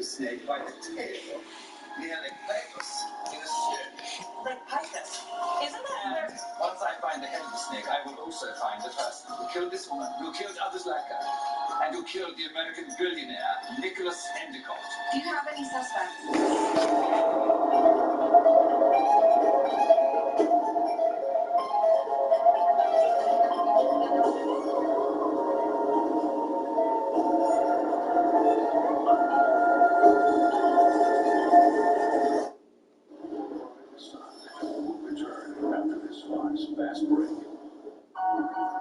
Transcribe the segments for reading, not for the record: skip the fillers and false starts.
snake by the tail. Near Lake Picus in a sketch. Lake Picus? Isn't that where... Once I find the head of the snake, I will also find the person who killed this woman, who killed others like her, and who killed the American billionaire, Nicholas Endicott. Do you have any suspects? Fast break.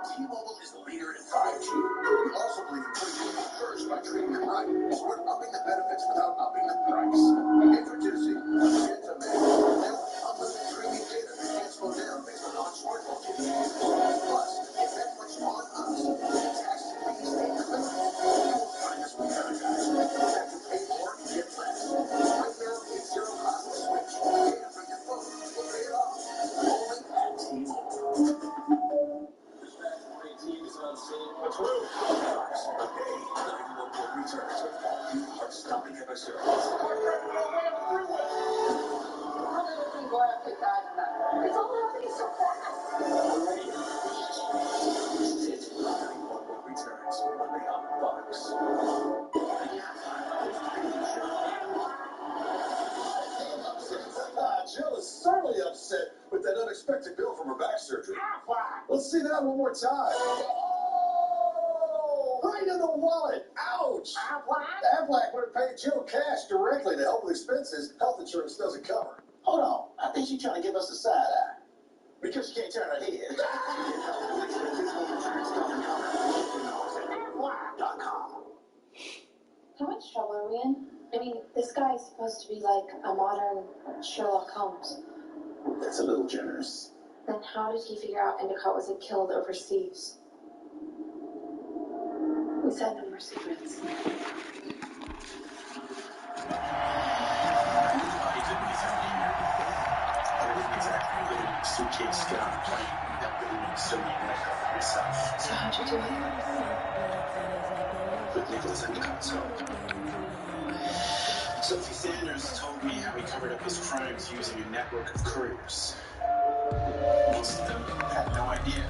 T-Mobile is the leader in 5G. We also believe in putting people first by treating them right. So we're upping the benefits without upping the price. Introducing Unlimited premium data that can't slow down based on non-smartphone usage. Plus, if Netflix on us, taxes and fees stay clear. You will find us with paradise. You have to pay more and get less. Right now, it's zero cost to switch. Data from your phone will pay it off. Only at T-Mobile. What's wrong? Okay, 911 returns with all new heart-stopping episodes. It's all happening so fast. This is it. 911 returns Monday on Fox. Jill is certainly upset with that unexpected bill from her back surgery. Let's see that one more time. Right in the wallet. Ouch. Aflac would have paid Jill cash directly to help with expenses health insurance doesn't cover. Hold on. I think she's trying to give us a side eye. Because she can't turn her head. How much trouble are we in? I mean, this guy is supposed to be like a modern Sherlock Holmes. That's a little generous. Then how did he figure out Endicott wasn't killed overseas? We said no more secrets. Suitcase got on a plane. That really still need to make up for himself. So how'd you do it? With Nicholas Endicott's help. Sophie Sanders told me how he covered up his crimes using a network of couriers. Most of them had no idea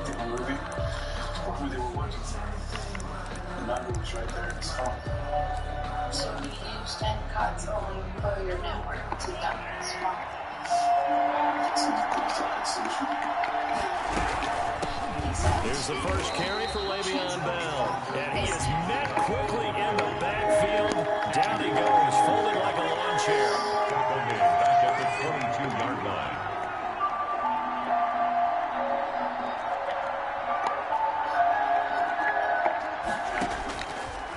they were moving or who they were working for. The number was right there in his phone. So he used Endicott's own courier network to dump his phone. Here's the first carry for Le'Veon Bell. And he is met quickly in the backfield. Down he goes, folded like a lawn chair. Tackled in back at the 22-yard line.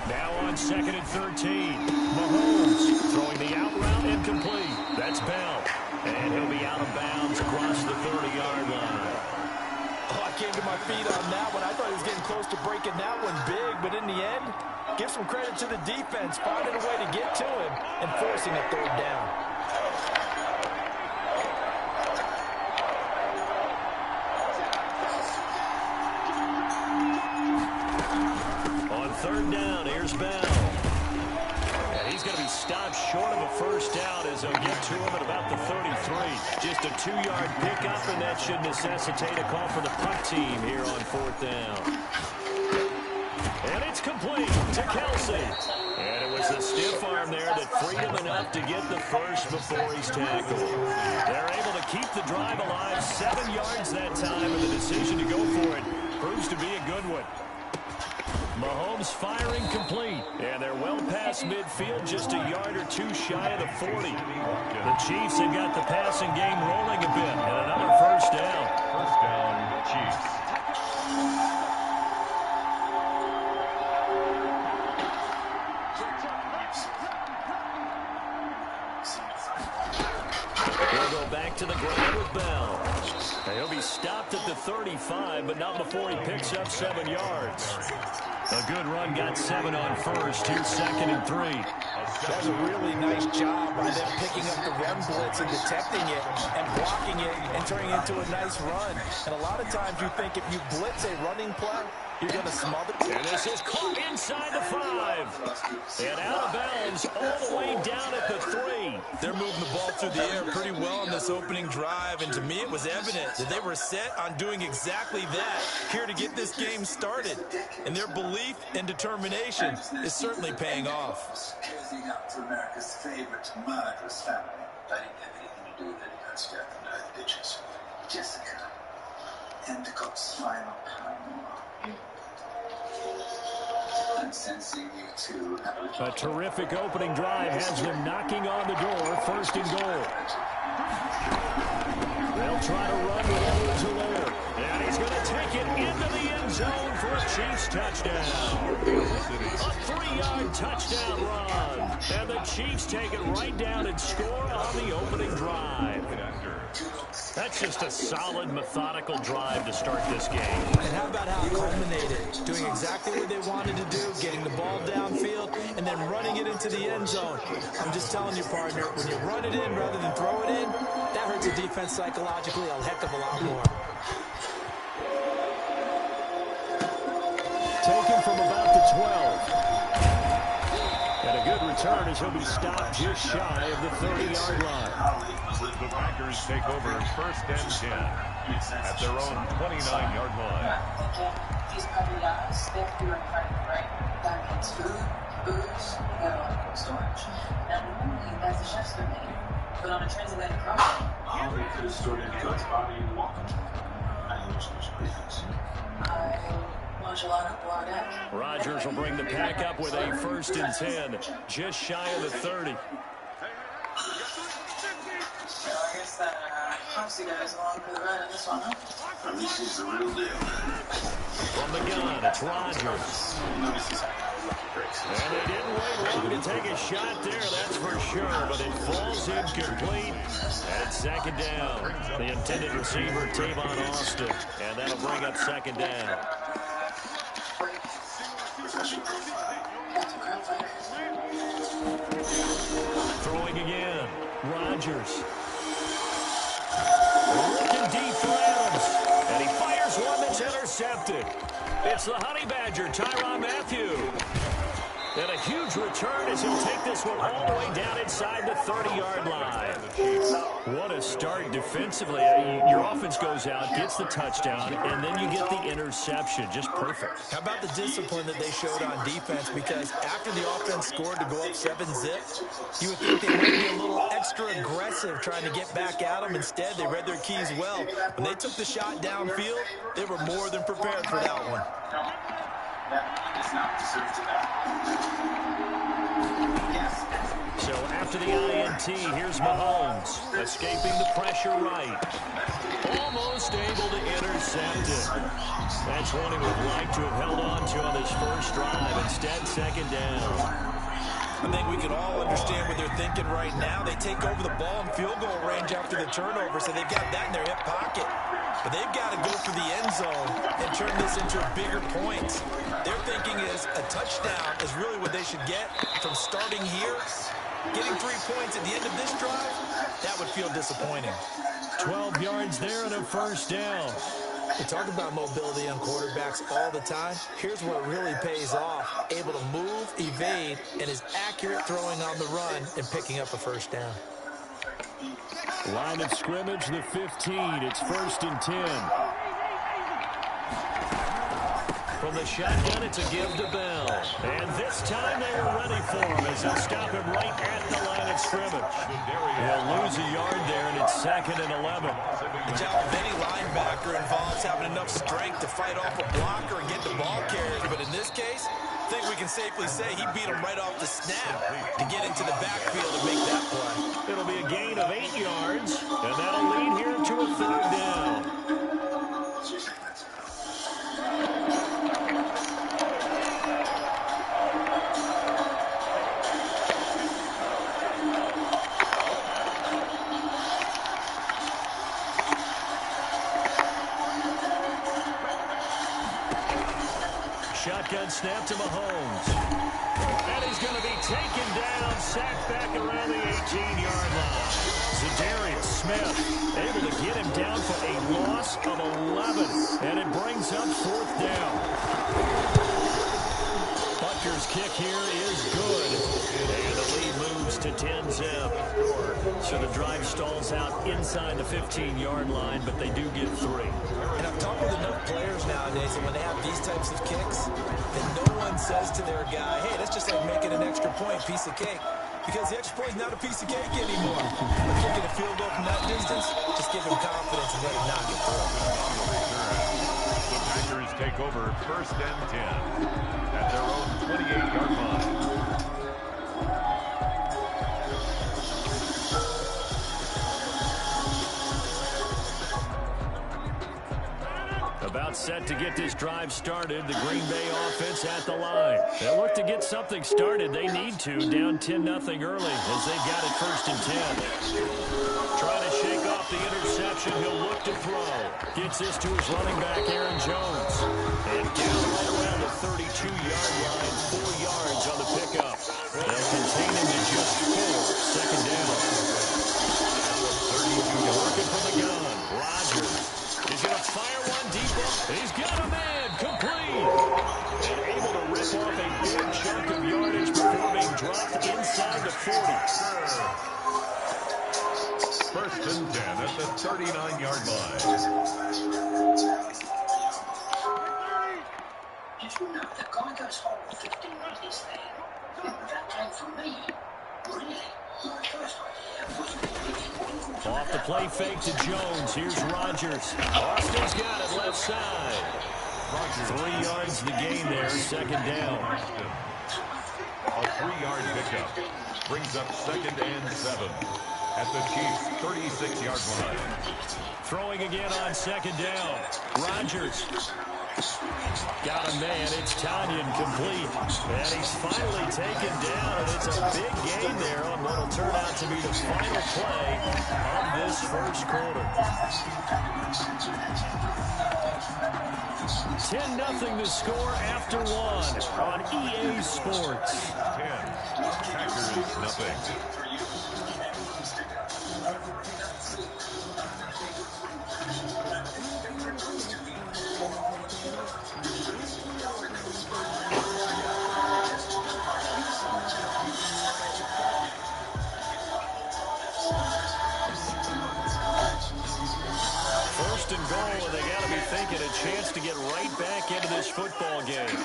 Now on 2nd and 13. Mahomes throwing the out route incomplete. That's Bell. And he'll be out of bounds across the 30-yard line. Oh, I came to my feet on that one. I thought he was getting close to breaking that one big, but in the end, give some credit to the defense, finding a way to get to him and forcing a third down. On 3rd down, here's Bell. And he's going to be stopped short of a first down as they'll get to him at about the 33. Just a 2-yard pickup, and that should necessitate a call for the punt team here on 4th down. And it's complete to Kelsey. And it was the stiff arm there that freed him enough to get the first before he's tackled. They're able to keep the drive alive, 7 yards that time, and the decision to go for it proves to be a good one. Mahomes firing complete, and they're well past midfield, just a yard or two shy of the 40. The Chiefs have got the passing game rolling a bit, and another first down. First down, Chiefs. They'll go back to the ground with Bell. He'll be stopped at the 35, but not before he picks up 7 yards. A good run, got 7 on first. Here's 2nd and 3. That's a really nice job by them picking up the run blitz and detecting it and blocking it and turning it into a nice run. And a lot of times you think if you blitz a running play, You're going to smother. And this is caught inside the 5. And out of bounds all the way down at the 3. They're moving the ball through the air pretty well on this opening drive, and to me it was evident that they were set on doing exactly that here to get this game started. And their belief and determination is certainly paying off. Cozying up to America's favorite murderous family. I didn't have anything to do with it. I scared them to the ditches. Jessica, Endicott's final paramour. I'm sensing you two have a terrific opening drive has them knocking on the door. First and goal. They'll try to run with Edwards there. And he's going to take it into the end zone for a Chiefs touchdown. A 3-yard touchdown run. And the Chiefs take it right down and score on the opening drive. That's just a solid, methodical drive to start this game. And how about how it culminated? Doing exactly what they wanted to do, getting the ball downfield, and then running it into the end zone. I'm just telling you, partner, when you run it in rather than throw it in, that hurts the defense psychologically a heck of a lot more. Taken from about the 12. And a good return as he'll be stopped just shy of the 30-yard line. The Packers take over first and 10 at their own 29-yard line. These puppy guys, they have to be right. That means food, booze, you got storage. Now, normally, that's the chef's domain. But on a transatlantic crossing, Holly could have stored God's body in water. I use those breathings. I watch a lot of water deck. Rodgers will bring the pack up with a first and 10, just shy of the 30. So I guess that Foxy guy's along for the ride on this one, huh? At least he's the real deal. From the gun, it's Rodgers. And they didn't wait long to take a shot there, that's for sure, but it falls incomplete at second down. The intended receiver, Tavon Austin, and that'll bring up second down. Throwing again, Rodgers. Looking deep for Adams, and he fires one that's intercepted. It's the Honey Badger, Tyrann Mathieu. And a huge return as he'll take this one all the way down inside the 30-yard line. What a start defensively. Your offense goes out, gets the touchdown, and then you get the interception. Just perfect. How about the discipline that they showed on defense? Because after the offense scored to go up 7-zip, you would think they might be a little extra aggressive trying to get back at them. Instead, they read their keys well. When they took the shot downfield, they were more than prepared for that one. So after the INT, here's Mahomes, escaping the pressure right. Almost able to intercept it. That's one he would like to have held on to on his first drive. Instead, second down. I think we can all understand what they're thinking right now. They take over the ball in field goal range after the turnover, so they've got that in their hip pocket. But they've got to go for the end zone and turn this into bigger points. Their thinking is a touchdown is really what they should get from starting here. Getting 3 points at the end of this drive, that would feel disappointing. 12 yards there and a first down. We talk about mobility on quarterbacks all the time. Here's where it really pays off. Able to move, evade, and is accurate throwing on the run and picking up a first down. Line of scrimmage, the 15. It's first and 10. From the shotgun, it's a give to Bell. And this time they were ready for him as they'll stop him right at the line of scrimmage. He'll lose a yard there, and it's second and 11. The job of any linebacker involves having enough strength to fight off a blocker and get the ball carriers. But in this case, I think we can safely say he beat him right off the snap to get into the backfield and make that play. It'll be a gain of 8 yards, and that'll lead here to a third down. Shotgun snap to Mahomes. And he's going to be taken down, sacked back around the 18-yard line. Zadarius Smith able to get him down for a loss of 11, and it brings up 4th down. Butker's kick here is good, and the lead moves to 10-zip. So the drive stalls out inside the 15-yard line, but they do get 3. And I've talked with enough players nowadays that when they have these types of kicks, that no one says to their guy, hey, that's just like making an extra point, piece of cake. Because the extra point is not a piece of cake anymore. If you get a field goal from that distance, just give him confidence and let him knock it through. The Packers take over 1st and 10 at their own 28-yard line. About set to get this drive started. The Green Bay offense at the line. They look to get something started. They need to. Down 10-0 early as they've got it 1st and 10. Trying to shake off the interception. He'll look to throw. Gets this to his running back, Aaron Jones. And down right around the 32-yard line. 4 yards on the pickup. They'll contain him to just 4. 2nd down. Working from the gun. Rodgers. He's going to fire one deep up. He's got a man complete. And able to rip off a big chunk of yardage before being dropped inside the 40. 1st and 10 at the 39-yard line. Did you know the guy goes home with 15 minutes there? That came from me. Really? My first idea was off the play fake to Jones. Here's Rodgers. Austin's got it left side. 3 yards the gain there. 2nd down. A 3-yard pickup brings up 2nd and 7 at the Chiefs' 36-yard line. Throwing again on 2nd down. Rodgers. Got a man. It's Tanyan complete. And he's finally taken down. And it's a big gain there on what will turn out to be the final play of this 1st quarter. 10-0 the score after 1 on EA Sports. 10. Packers nothing. First and goal, and they got to be thinking a chance to get right back into this football game.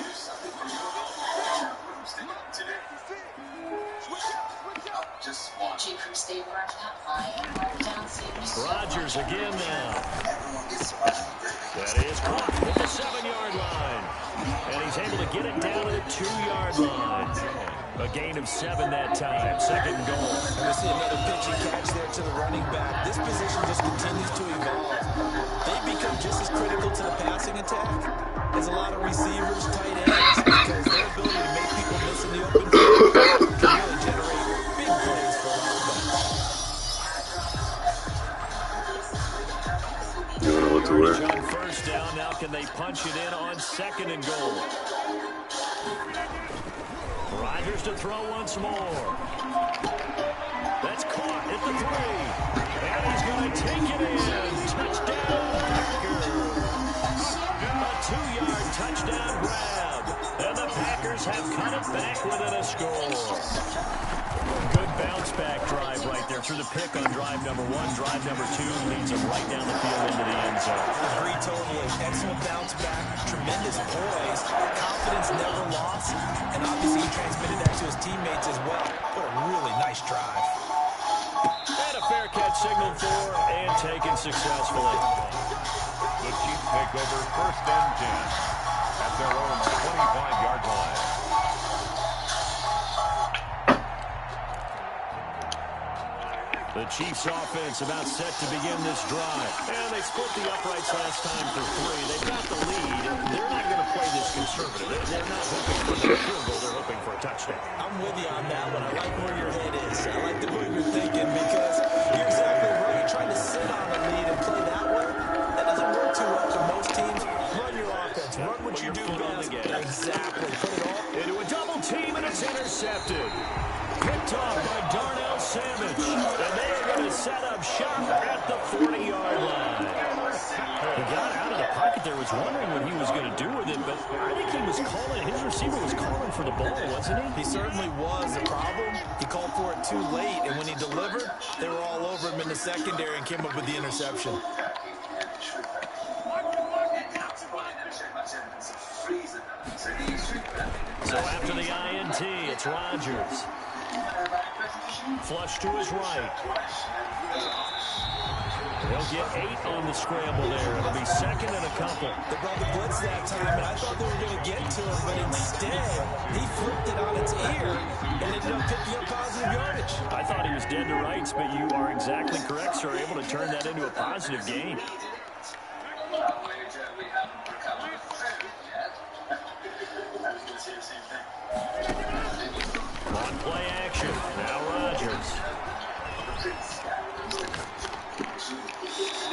Rodgers again now. That is caught at the 7-yard line. And he's able to get it down to the 2-yard line. A gain of 7 that time. 2nd and goal. And we see another pitch and catch there to the running back. This position just continues to evolve. They've become just as critical to the passing attack as a lot of receivers, tight ends, because their ability to make people miss in the open field can really generate big plays for offense. You don't know what to wear. On 1st down, now can they punch it in on 2nd and goal? Rodgers to throw once more. That's caught at the 3. And he's going to take it in. Touchdown, Packers. A 2-yard touchdown grab. And the Packers have cut it back within a score. Good bounce back drive right there through the pick on drive number 1. Drive number 2 leads them right down the field into the end zone. Agree totally. Excellent bounce back. Tremendous poise. Confidence never lost. And obviously he transmitted that to his teammates as well. What a really nice drive. And a fair catch signaled for and taken successfully. The Chiefs take over 1st and 10 at their own 25-yard line. The Chiefs offense about set to begin this drive. And they split the uprights last time for 3. They've got the lead. They're not going to play this conservative. They're not hoping for a field goal. They're hoping for a touchdown. I'm with you on that one. I like where your head is. I like the way you're thinking because you're exactly right. You're trying to sit on a lead and play that way. That doesn't work too well for most teams. Run your offense. Run what you do best. Exactly. Put it all into a double team, and it's intercepted. Picked off by Darnell Savage. And they are going to set up shop at the 40-yard line. He got out of the pocket there, was wondering what he was going to do with it, but I think he was calling, his receiver was calling for the ball, wasn't he? He certainly was. The problem, he called for it too late, and when he delivered, they were all over him in the secondary and came up with the interception. So after the INT, it's Rodgers. Flush to his right. They'll get 8 on the scramble there. It'll be second and a couple. They brought the blitz that time, and I thought they were going to get to him, but instead, he flipped it on its ear and ended up picking up positive yardage. I thought he was dead to rights, but you are exactly correct, sir. Able to turn that into a positive gain. On play action, now Rodgers.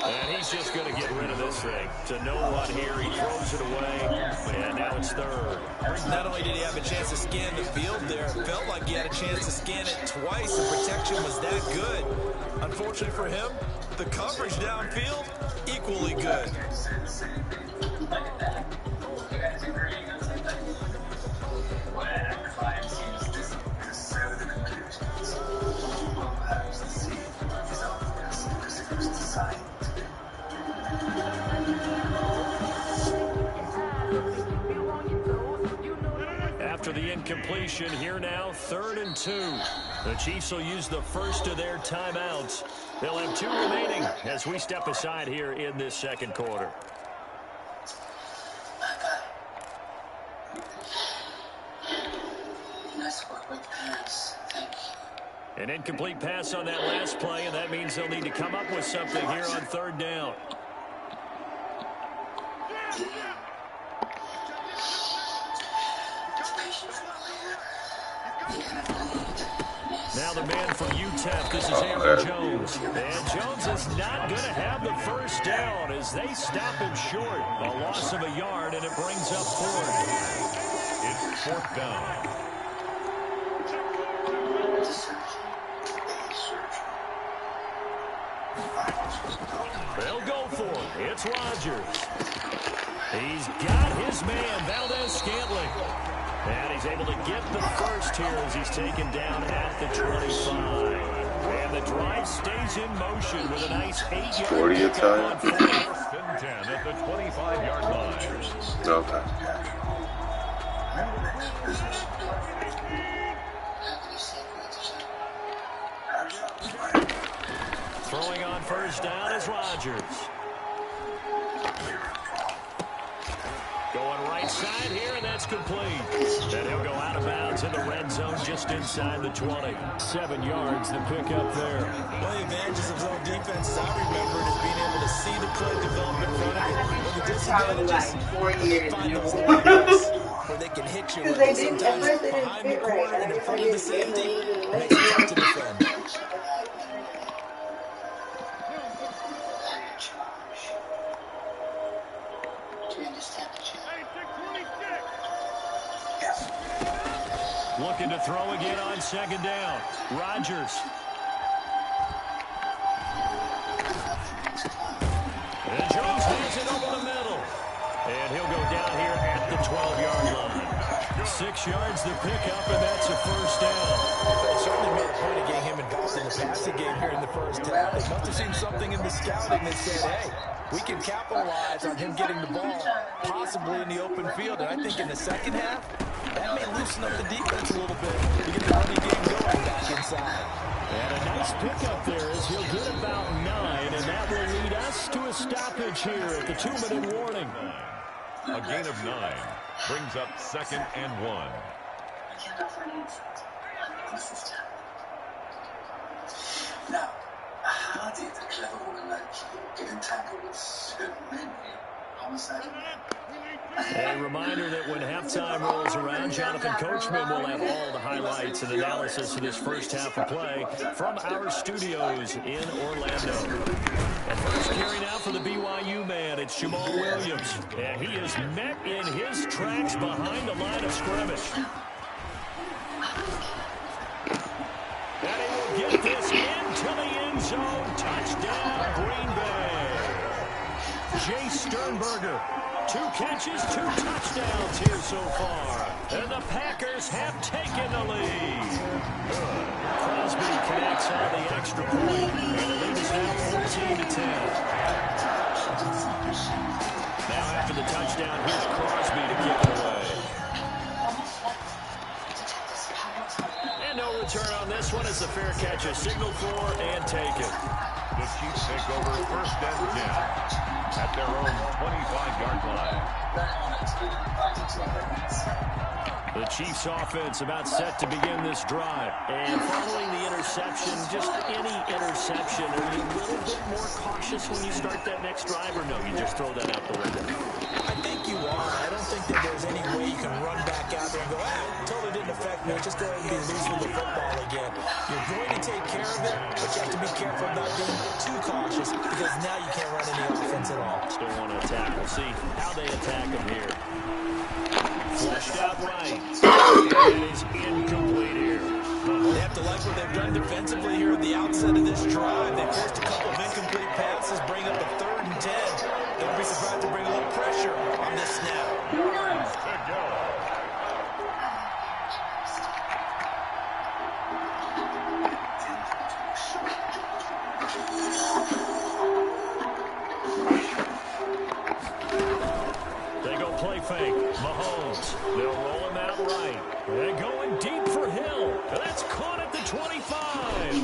And he's just going to get rid of this thing. To no one here, he throws it away, and now it's third. Not only did he have a chance to scan the field there, it felt like he had a chance to scan it twice. The protection was that good. Unfortunately for him, the coverage downfield, equally good. After the incompletion, here now, 3rd and 2. The Chiefs will use the first of their timeouts. They'll have 2 remaining as we step aside here in this second quarter. Nice work with the pass. Thank you. An incomplete pass on that last play, and that means they'll need to come up with something here on 3rd down. Now the man from UTEP, this is Aaron Jones. And Jones is not going to have the first down as they stop him short. A loss of a yard, and it brings up 4th. It's 4th down. They'll go for it. It's Rodgers. He's got his man, Valdez-Scantling. And he's able to get the first here as he's taken down at the 25. And the drive stays in motion with a nice 8-yard 40 a time. 1st and 10 at the 25-yard line. Okay. Throwing on first down is Rodgers. Going right side here, and that's complete. And he'll go out of bounds in the red zone just inside the 20. 7 yards, the pickup there. One of the advantages of zone defense, as I remember, is being able to see the play develop in front of you. But the disadvantages, find those layups where they can hit you with sometimes behind the corner and in front of the safety. Makes it tough to defend. Looking to throw again on 2nd down. Rodgers. And Jones hands it over the middle. And he'll go down here at the 12-yard line. 6 yards the pickup, and that's a first down. They certainly made a point of getting him involved in the passing game here in the first half. They must have seen something in the scouting that said, hey, we can capitalize on him getting the ball, possibly in the open field. And I think in the second half, that may loosen up the defense a little bit to get the running game going back inside. And a nice pickup there as he'll get about 9, and that will lead us to a stoppage here at the 2-minute warning. A gain of 9 brings up 2nd and 1. I can't offer any insight. This is tough. Now, how did a clever woman like you get entangled with so many homicides? A reminder that when halftime rolls around, Jonathan Coachman will have all the highlights and analysis of this first half of play from our studios in Orlando. And first carry now for the BYU man, it's Jamal Williams. And he is met in his tracks behind the line of scrimmage. And he will get this into the end end zone. Touchdown, Green Bay. Jay Sternberger, 2 catches, 2 touchdowns here so far. And the Packers have taken the lead. Crosby connects on the extra point. And the lead is now 14-10. Now after the touchdown, here's Crosby to kick it away. And no return on this one as the fair catch is signaled for and taken. The Chiefs take over first and 10 at their own 25-yard line. The Chiefs offense about set to begin this drive. And following the interception, just any interception, are you a little bit more cautious when you start that next drive, or no, you just throw that out the window? I think you are. I don't think that there's any way you can run back out there and go, totally didn't affect me. Just go ahead and be loose with the football again. You're going to take care of it, but you have to be careful about being too cautious because now you can't run any offense at all. Still want to attack. We'll see how they attack him here. Flushed out right. It is incomplete here. They have to like what they've done defensively here at the outset of this drive. They forced a couple of incomplete passes, bring up a 3rd and 10. Don't be surprised to bring a little pressure on this snap. They go play fake. Mahomes. They'll roll him out right. They're going deep for Hill. That's caught at the 25.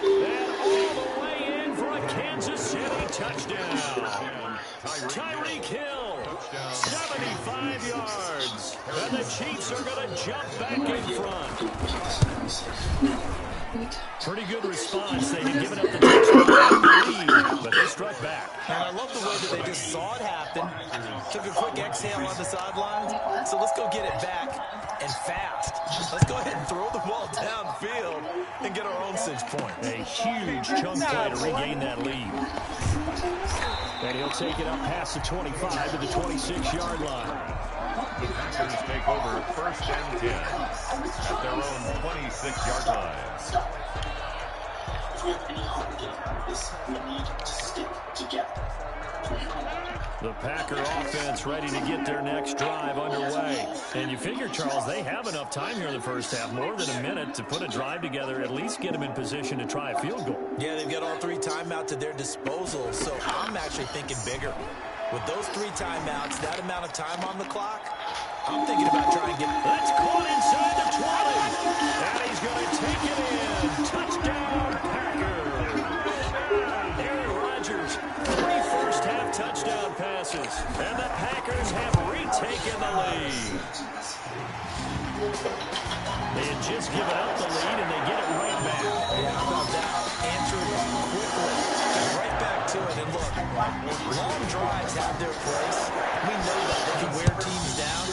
And all the way in for a Kansas City touchdown. Tyreek Hill, 75 yards. And the Chiefs are going to jump back in front. Pretty good response. They had given up the touchdown lead, but they struck back. And I love the way that they just saw it happen. Took a quick exhale on the sidelines. So let's go get it back and fast. Let's go ahead and throw the ball downfield and get our own 6 points. A huge chunk play to regain that lead. And he'll take it up past the 25 to the 26-yard line. The Packers take over first and 10 at their own 26-yard line. If we have any hope of getting out of this, we need to stick together. The Packer offense ready to get their next drive underway. And you figure, Charles, they have enough time here in the first half, more than a minute, to put a drive together, at least get them in position to try a field goal. Yeah, they've got all 3 timeouts at their disposal, so I'm actually thinking bigger. With those 3 timeouts, that amount of time on the clock, I'm thinking about trying to get... That's caught inside the 20. And he's going to take it in. Touchdown, Packers. Aaron Rodgers, 3 first-half touchdown passes. And the Packers have retaken the lead. They had just given up the lead, and they get it right back. Yeah, how about that? Answer it quickly. Get right back to it. And look, long drives have their place. We know that they can wear teams down.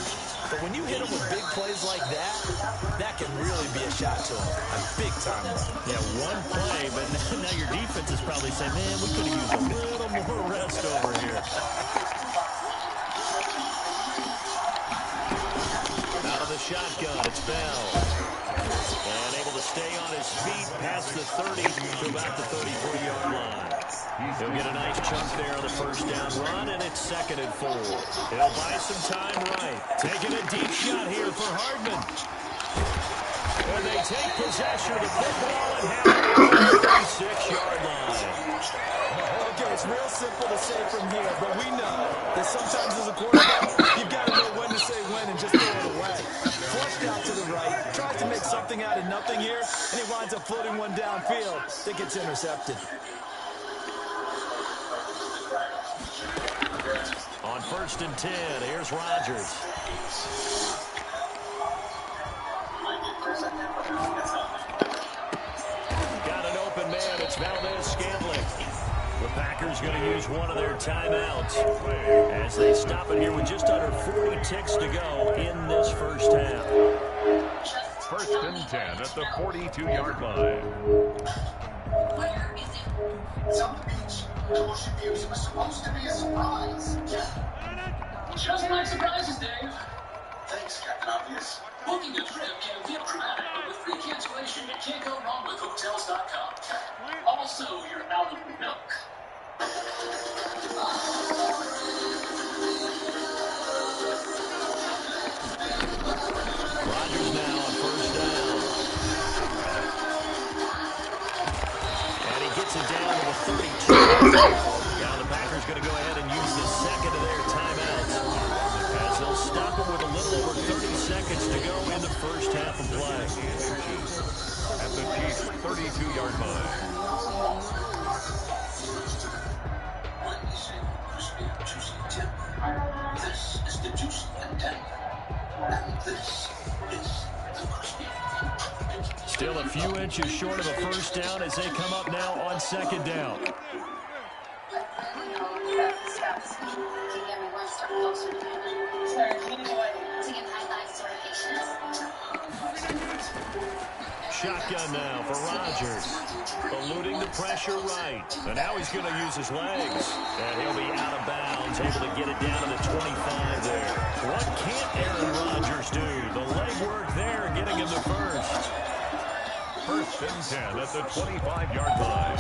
But when you hit them with big plays like that, that can really be a shot to them. A big-time one. Yeah, one play, but now your defense is probably saying, man, we could have used a little more rest over here. Out of the shotgun, it's Bell. And able to stay on his feet past the 30 to about the 33-yard line. He'll get a nice chunk there on the first down run, and it's 2nd and 4. He'll buy some time right. Taking a deep shot here for Hardman. And they take possession of the football and have it on the 36-yard line. Okay, it's real simple to say from here, but we know that sometimes as a quarterback, you've got to know when to say when and just throw it away. Flushed out to the right, tries to make something out of nothing here, and he winds up floating one downfield that gets intercepted. On 1st and 10, here's Rodgers. Got an open man. It's Valdez-Scantling. The Packers going to use one of their timeouts as they stop it here with just under 40 ticks to go in this first half. 1st and 10 at the 42-yard line. Where is it? It's on the beach. Coach Abuse was supposed to be a surprise. Just like surprises, Dave. Thanks, Captain Obvious. Booking a trip can feel dramatic, but with free cancellation, you can't go wrong with Hotels.com. So you're out of milk. Rodgers now on first down. And he gets it down to the 32. Now the Packers going to go ahead and use the second of their timeouts, as they'll stop him with a little over 30 seconds to go in the first half of play. At the Chiefs' 32-yard line. When we say crispy and juicy tip, this is the juicy and tender. And this is the crispy. Still a few inches short of a first down as they come up now on second down. Shotgun now for Rodgers. Eluding the pressure right. And now he's going to use his legs. And he'll be out of bounds, able to get it down to the 25 there. What can't Aaron Rodgers do? The leg work there, getting him the first. First and 10 at the 25-yard line.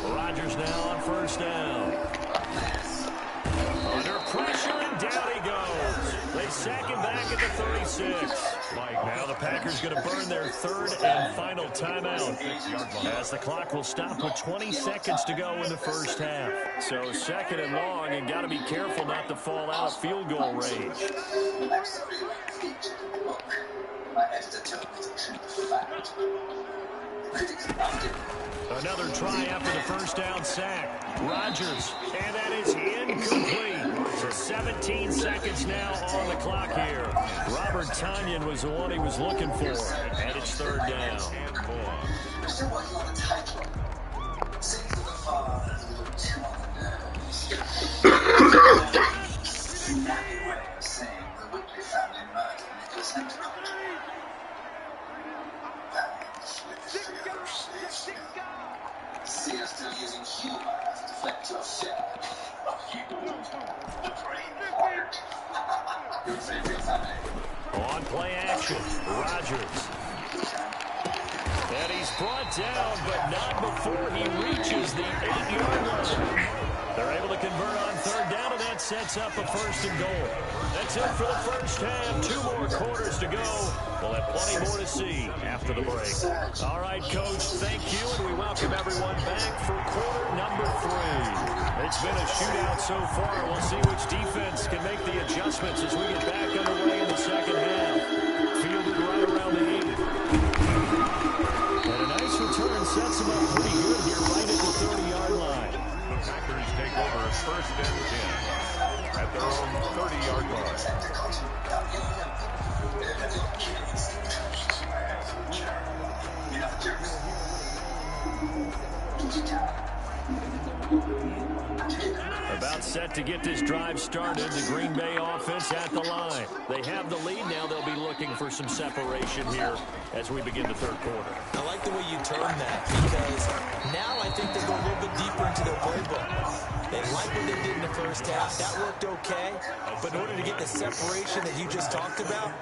Rodgers now on first down. Under pressure, and down he goes. They sack him back at the 36. Now the Packers going to burn their third and final timeout, as the clock will stop with 20 seconds to go in the first half. So second and long, and got to be careful not to fall out of field goal range. Another try after the first down sack. Rodgers, and that is incomplete. So 17 seconds now on the clock here. Robert Tonyan was the one he was looking for, and it's third down. We're still working on the title. Sing to the father, a little too on the nerves. Snappy way of saying the Whitley family murdered Nicholas Endicott. See us still using humor as a deflector of shit. Your favorite family. On play action, Rodgers. And he's brought down, but not before he reaches the 8-yard line. They're able to convert on third down, and that sets up a first and goal. That's it for the first half. 2 more quarters to go. We'll have plenty more to see after the break. All right, Coach, thank you, and we welcome everyone back for quarter number 3. It's been a shootout so far. We'll see which defense can make the adjustments as we get back underway in the second half. Fielded right around the 8. And a nice return sets them up pretty good here right at the 30-yard line. The Packers take over first and 10 at their own 30-yard line. About set to get this drive started. The Green Bay offense at the line. They have the lead now. They'll be looking for some separation here as we begin the third quarter. I like the way you turn that, because now I think they go a little bit deeper into their playbook. They like what they did in the first half. That worked okay. But in order to get the separation that you just talked about,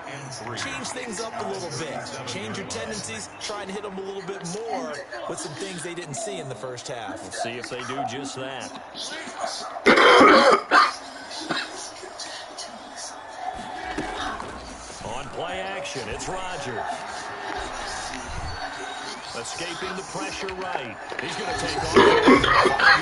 change things up a little bit. Change your tendencies. Try and hit them a little bit more with some things they didn't see in the first half. We'll see if they do just that. On play action, it's Rodgers. Escaping the pressure right. He's going to take off 5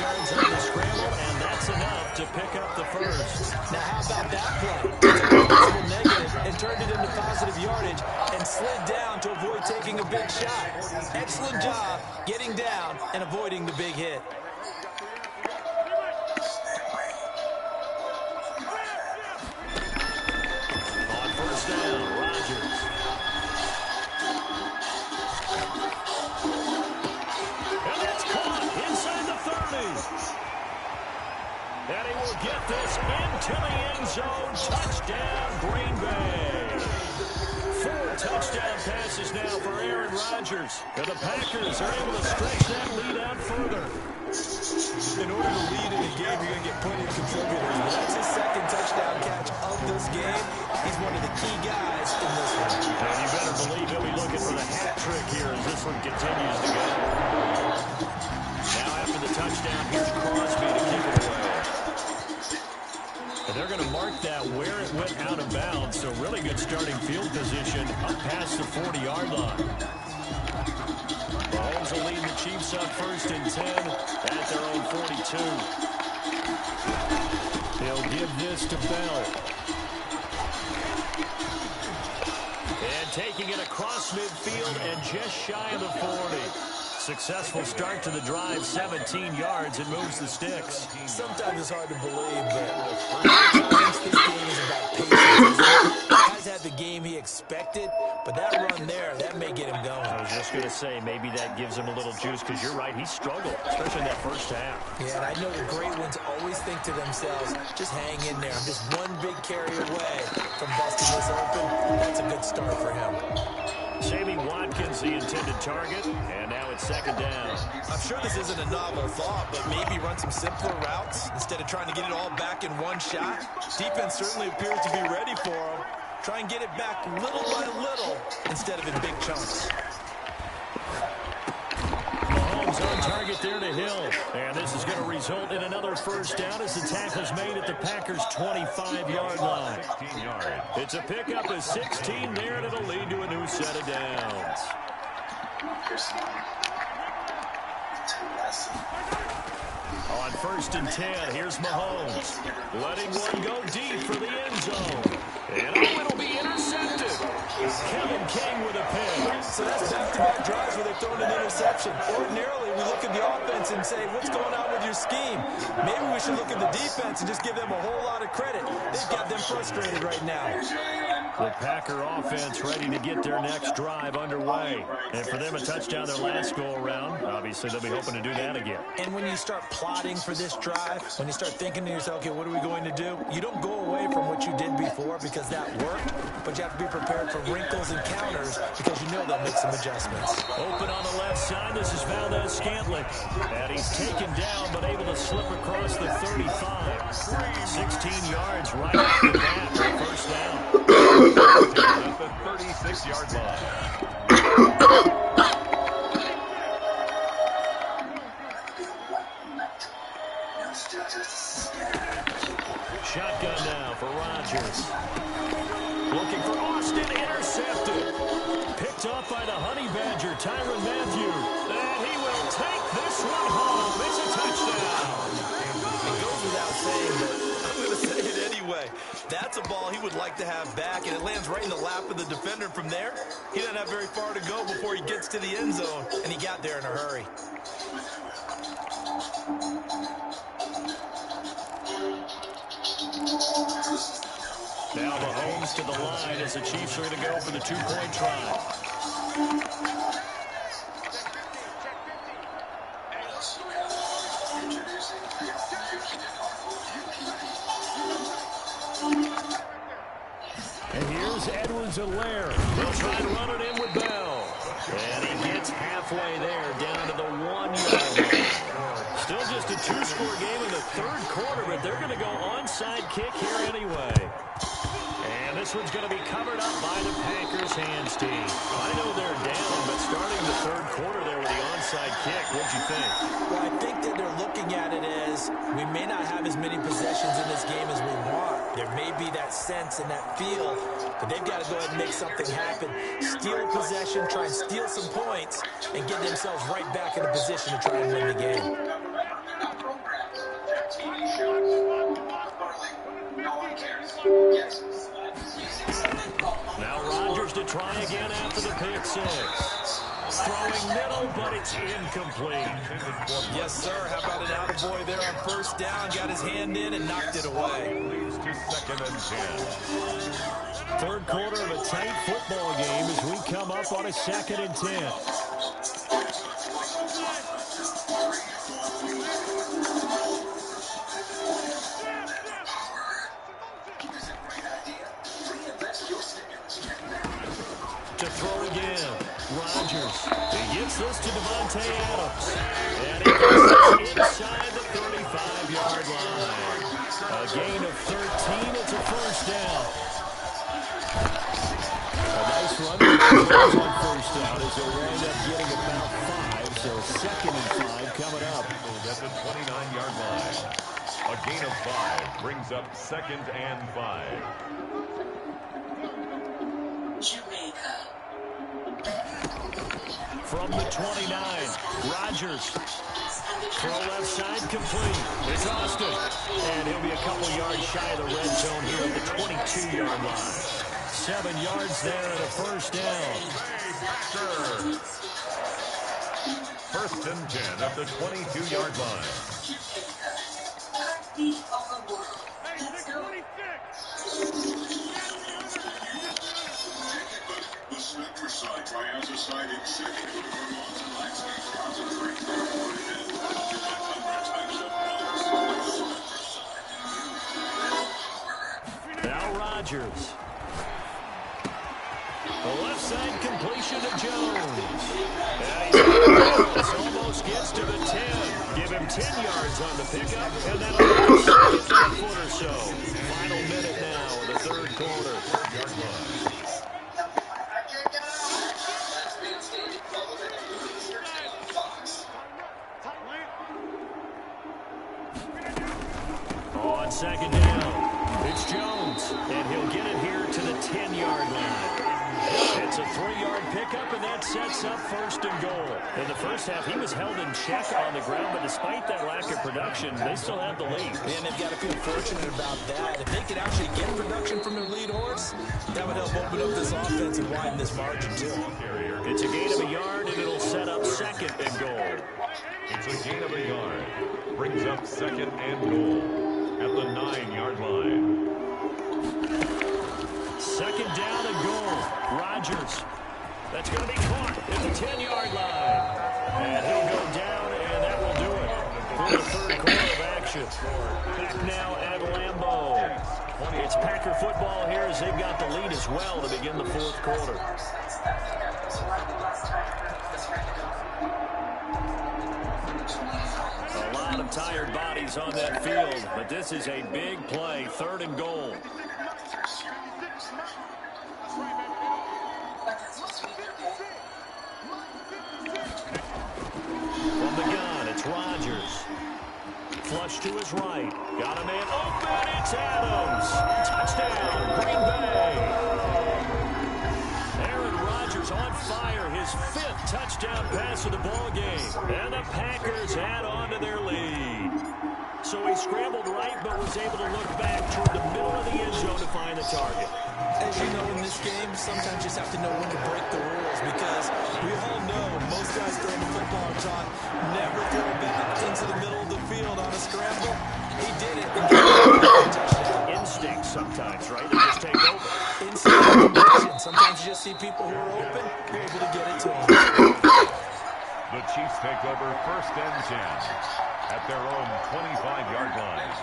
yards on the scramble, and that's enough to pick up the first. Now, how about that play? Took a possible negative and turned it into positive yardage and slid down to avoid taking a big shot. Excellent job getting down and avoiding the big hit. On first down, Rodgers. And he will get this into the end zone. Touchdown, Green Bay. 4 touchdown passes now for Aaron Rodgers. And the Packers are able to stretch that lead out further. In order to lead in a game, you're going to get plenty of contributors. But that's his second touchdown catch of this game. He's one of the key guys in this one. And you better believe he'll be looking for the hat trick here as this one continues to go. Now after the touchdown, here's Crosby to keep it away. And they're going to mark that where it went out of bounds. So really good starting field position up past the 40-yard line. Mahomes will lead the Chiefs up 1st and 10 at their own 42. He'll give this to Bell. And taking it across midfield and just shy of the 40. Successful start to the drive, 17 yards, and moves the sticks. Sometimes it's hard to believe, but sometimes this game is about patience. He's had the game he expected, but that run there, that may get him going. I was just going to say, maybe that gives him a little juice, because you're right, he struggled, especially in that first half. Yeah, and I know the great ones always think to themselves, just hang in there. I'm just one big carry away from busting this open. That's a good start for him. Sammy Watkins, the intended target, and now it's 2nd down. I'm sure this isn't a novel thought, but maybe run some simpler routes instead of trying to get it all back in one shot. Defense certainly appears to be ready for him. Try and get it back little by little instead of in big chunks. Mahomes on target there to Hill. And this is going to result in another 1st down as the tackle's made at the Packers' 25-yard line. It's a pickup of 16 there, and it'll lead to a new set of downs. On 1st and 10, here's Mahomes. Letting one go deep for the end zone. And it'll be intercepted. Kevin King with a pick. So that's back-to-back drives where they've thrown an interception. Ordinarily, we look at the offense and say, what's going on with your scheme? Maybe we should look at the defense and just give them a whole lot of credit. They've got them frustrated right now. The Packer offense ready to get their next drive underway. And for them, a touchdown their last go-around. Obviously, they'll be hoping to do that again. And when you start plotting for this drive, when you start thinking to yourself, okay, what are we going to do? You don't go away from what you did before because that worked, but you have to be prepared for wrinkles and counters because you know they'll make some adjustments. Open on the left side, this is Valdez-Scantling. And he's taken down, but able to slip across the 35. 16 yards right off the bat for 1st down. At the 36-yard line. Shotgun now for Rodgers. Looking for Austin, intercepted. Picked up by the Honey Badger, Tyrann Mathieu. And he will take this one home. It's a touchdown. It goes without saying, but I'm going to say it anyway. That's a ball he would like to have back, and it lands right in the lap of the defender from there. He doesn't have very far to go before he gets to the end zone, and he got there in a hurry. Now Mahomes to the line as the Chiefs are going to go for the 2-point try. And here's Edwards-Helaire. He'll try to run it in with Bell. And he gets halfway there, down to the 1-yard line. Still just a 2-score game in the 3rd quarter, but they're going to go onside kick here anyway. And this one's going to be covered up by the Packers hands team. I know they're down, but starting the 3rd quarter there with the onside kick, what'd you think? Well, I think that they're looking at it as we may not have as many possessions in this game as we want. There may be that sense and that feel that they've got to go ahead and make something happen. Steal possession, try and steal some points, and get themselves right back in a position to try and win the game. Now Rodgers to try again after the pick 6. Throwing middle, but it's incomplete. Yes, sir. How about an attaboy there on 1st down? Got his hand in and knocked it away. Leads to 2nd and 10. 3rd quarter of a tight football game as we come up on a 2nd and 10. again. Rodgers. He gets this to Devontae Adams. And he gets this inside the 35-yard line. A gain of 13. It's a first down. A nice run for the Jones on first down as they'll wind up getting about 5. So 2nd and 5 coming up. At the 29-yard line. A gain of 5 brings up 2nd and 5. Jamaica. From the 29, Rodgers. Throw left side complete. It's Austin. And he'll be a couple yards shy of the red zone here at the 22-yard line. 7 yards there and a first down. First and 10 at the 22-yard line. Heartbeat of the world. Let's go. The Spectra side triazoside in second for hormones and landscape concentrate. Now Rodgers. The left side completion to Jones. He's almost gets to the 10. Give him 10 yards on the pickup, and that'll get a foot or so. Final minute now of the third quarter. On second down, it's Jones, and he'll get it here to the 10-yard line. It's a 3-yard pickup, and that sets up first and goal. In the first half, he was held in check on the ground, but despite that lack of production, they still have the lead. And they've got to feel fortunate about that. If they could actually get production from their lead horse, that would help open up this offense and widen this margin, too. It's a gain of a yard, and it'll set up 2nd and goal. It's a gain of a yard. Brings up 2nd and goal at the 9-yard line. 2nd down and goal. Rodgers. That's going to be caught at the 10-yard line. And he'll go down, and that will do it for the third quarter of action. Back now at Lambeau. It's Packer football here as they've got the lead as well to begin the fourth quarter. A lot of tired bodies on that field, but this is a big play. 3rd and goal. From the gun, it's Rodgers. Flush to his right. Got a man open. It's Adams. Touchdown, Green Bay. Aaron Rodgers on fire. His 5th touchdown pass of the ball game. And the Packers add on to their lead. So he scrambled right, but was able to look back toward the middle of the end zone to find the target. As you know, in this game, sometimes you just have to know when to break the rules, because we all know most guys throwing the football are taught never throw back into the middle of the field on a scramble. He did it. Instinct sometimes, right? They just take over. Instinct and conviction. Sometimes you just see people who are open, you're able to get it to them. The Chiefs take over 1st and 10 at their own 25-yard line.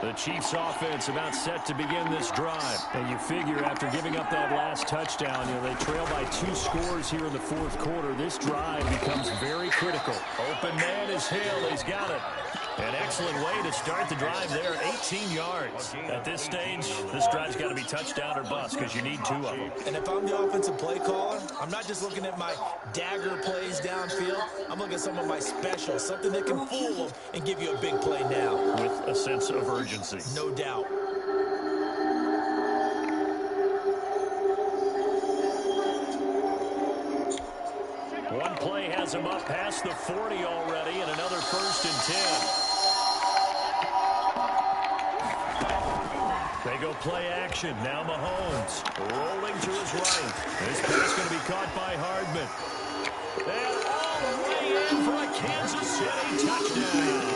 The Chiefs offense about set to begin this drive. And you figure after giving up that last touchdown, they trail by 2 scores here in the fourth quarter. This drive becomes very critical. Open man is Hill. He's got it. An excellent way to start the drive there, 18 yards. At this stage, this drive's got to be touchdown or bust because you need 2 of them. And if I'm the offensive play caller, I'm not just looking at my dagger plays downfield. I'm looking at some of my specials, something that can fool them and give you a big play now. With a sense of urgency. No doubt. One play has him up past the 40 already, and another 1st and 10. They go play action. Now Mahomes rolling to his right. This pass going to be caught by Hardman. And all the way in for a Kansas City touchdown.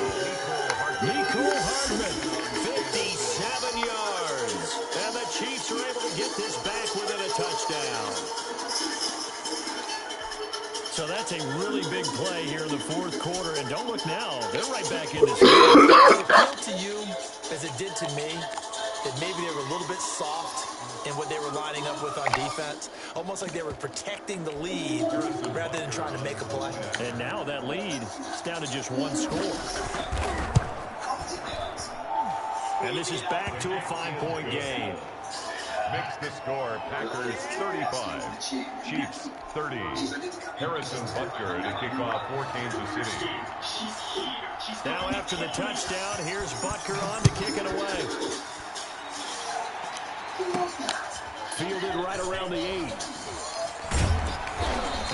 Nicole Hardman, 57 yards. And the Chiefs are able to get this back within a touchdown. So that's a a really big play here in the fourth quarter. And don't look now. They're right back in this game. Does it feel to you, as it did to me, that maybe they were a little bit soft in what they were lining up with on defense? Almost like they were protecting the lead rather than trying to make a play. And now that lead is down to just one score. And this is back to a 5-point game. Makes the score Packers 35, Chiefs 30. Harrison Butker to kick off for Kansas City. Now after the touchdown, here's Butker on to kick it away. Fielded right around the 8.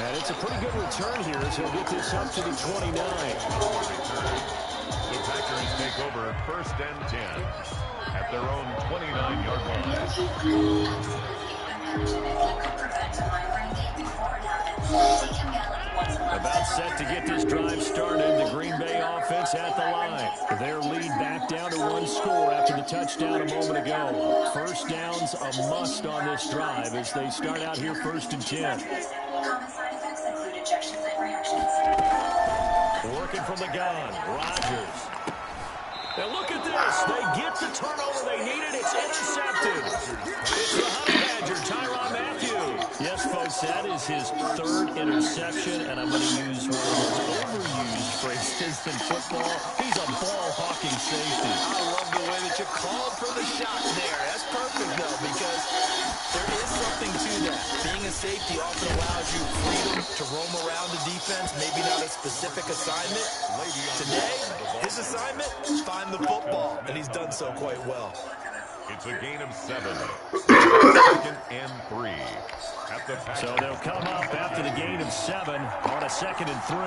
And it's a pretty good return here as he'll get this up to the 29. The Packers take over 1st and 10 at their own 29-yard line. About set to get this drive started. The Green Bay offense at the line. Their lead back down to one score after the touchdown a moment ago. First down's a must on this drive as they start out here 1st and 10. Working from the gun, Rodgers. And look at this. They get the turnover they needed. It's intercepted. It's the Honey Badger, Tyrann Mathieu. Yes, folks, that is his 3rd interception, and I'm going to use one of those overused phrases in football. He's a ball-hawking safety. I love the way that you called for the shot there. That's perfect, though, because there is something to that. Being a safety often allows you freedom to roam around the defense, maybe not a specific assignment. Today, his assignment, find the football, and he's done so quite well. It's a gain of 7. 2nd and 3. At the Packers. So they'll come up after the gain of 7 on a 2nd and 3.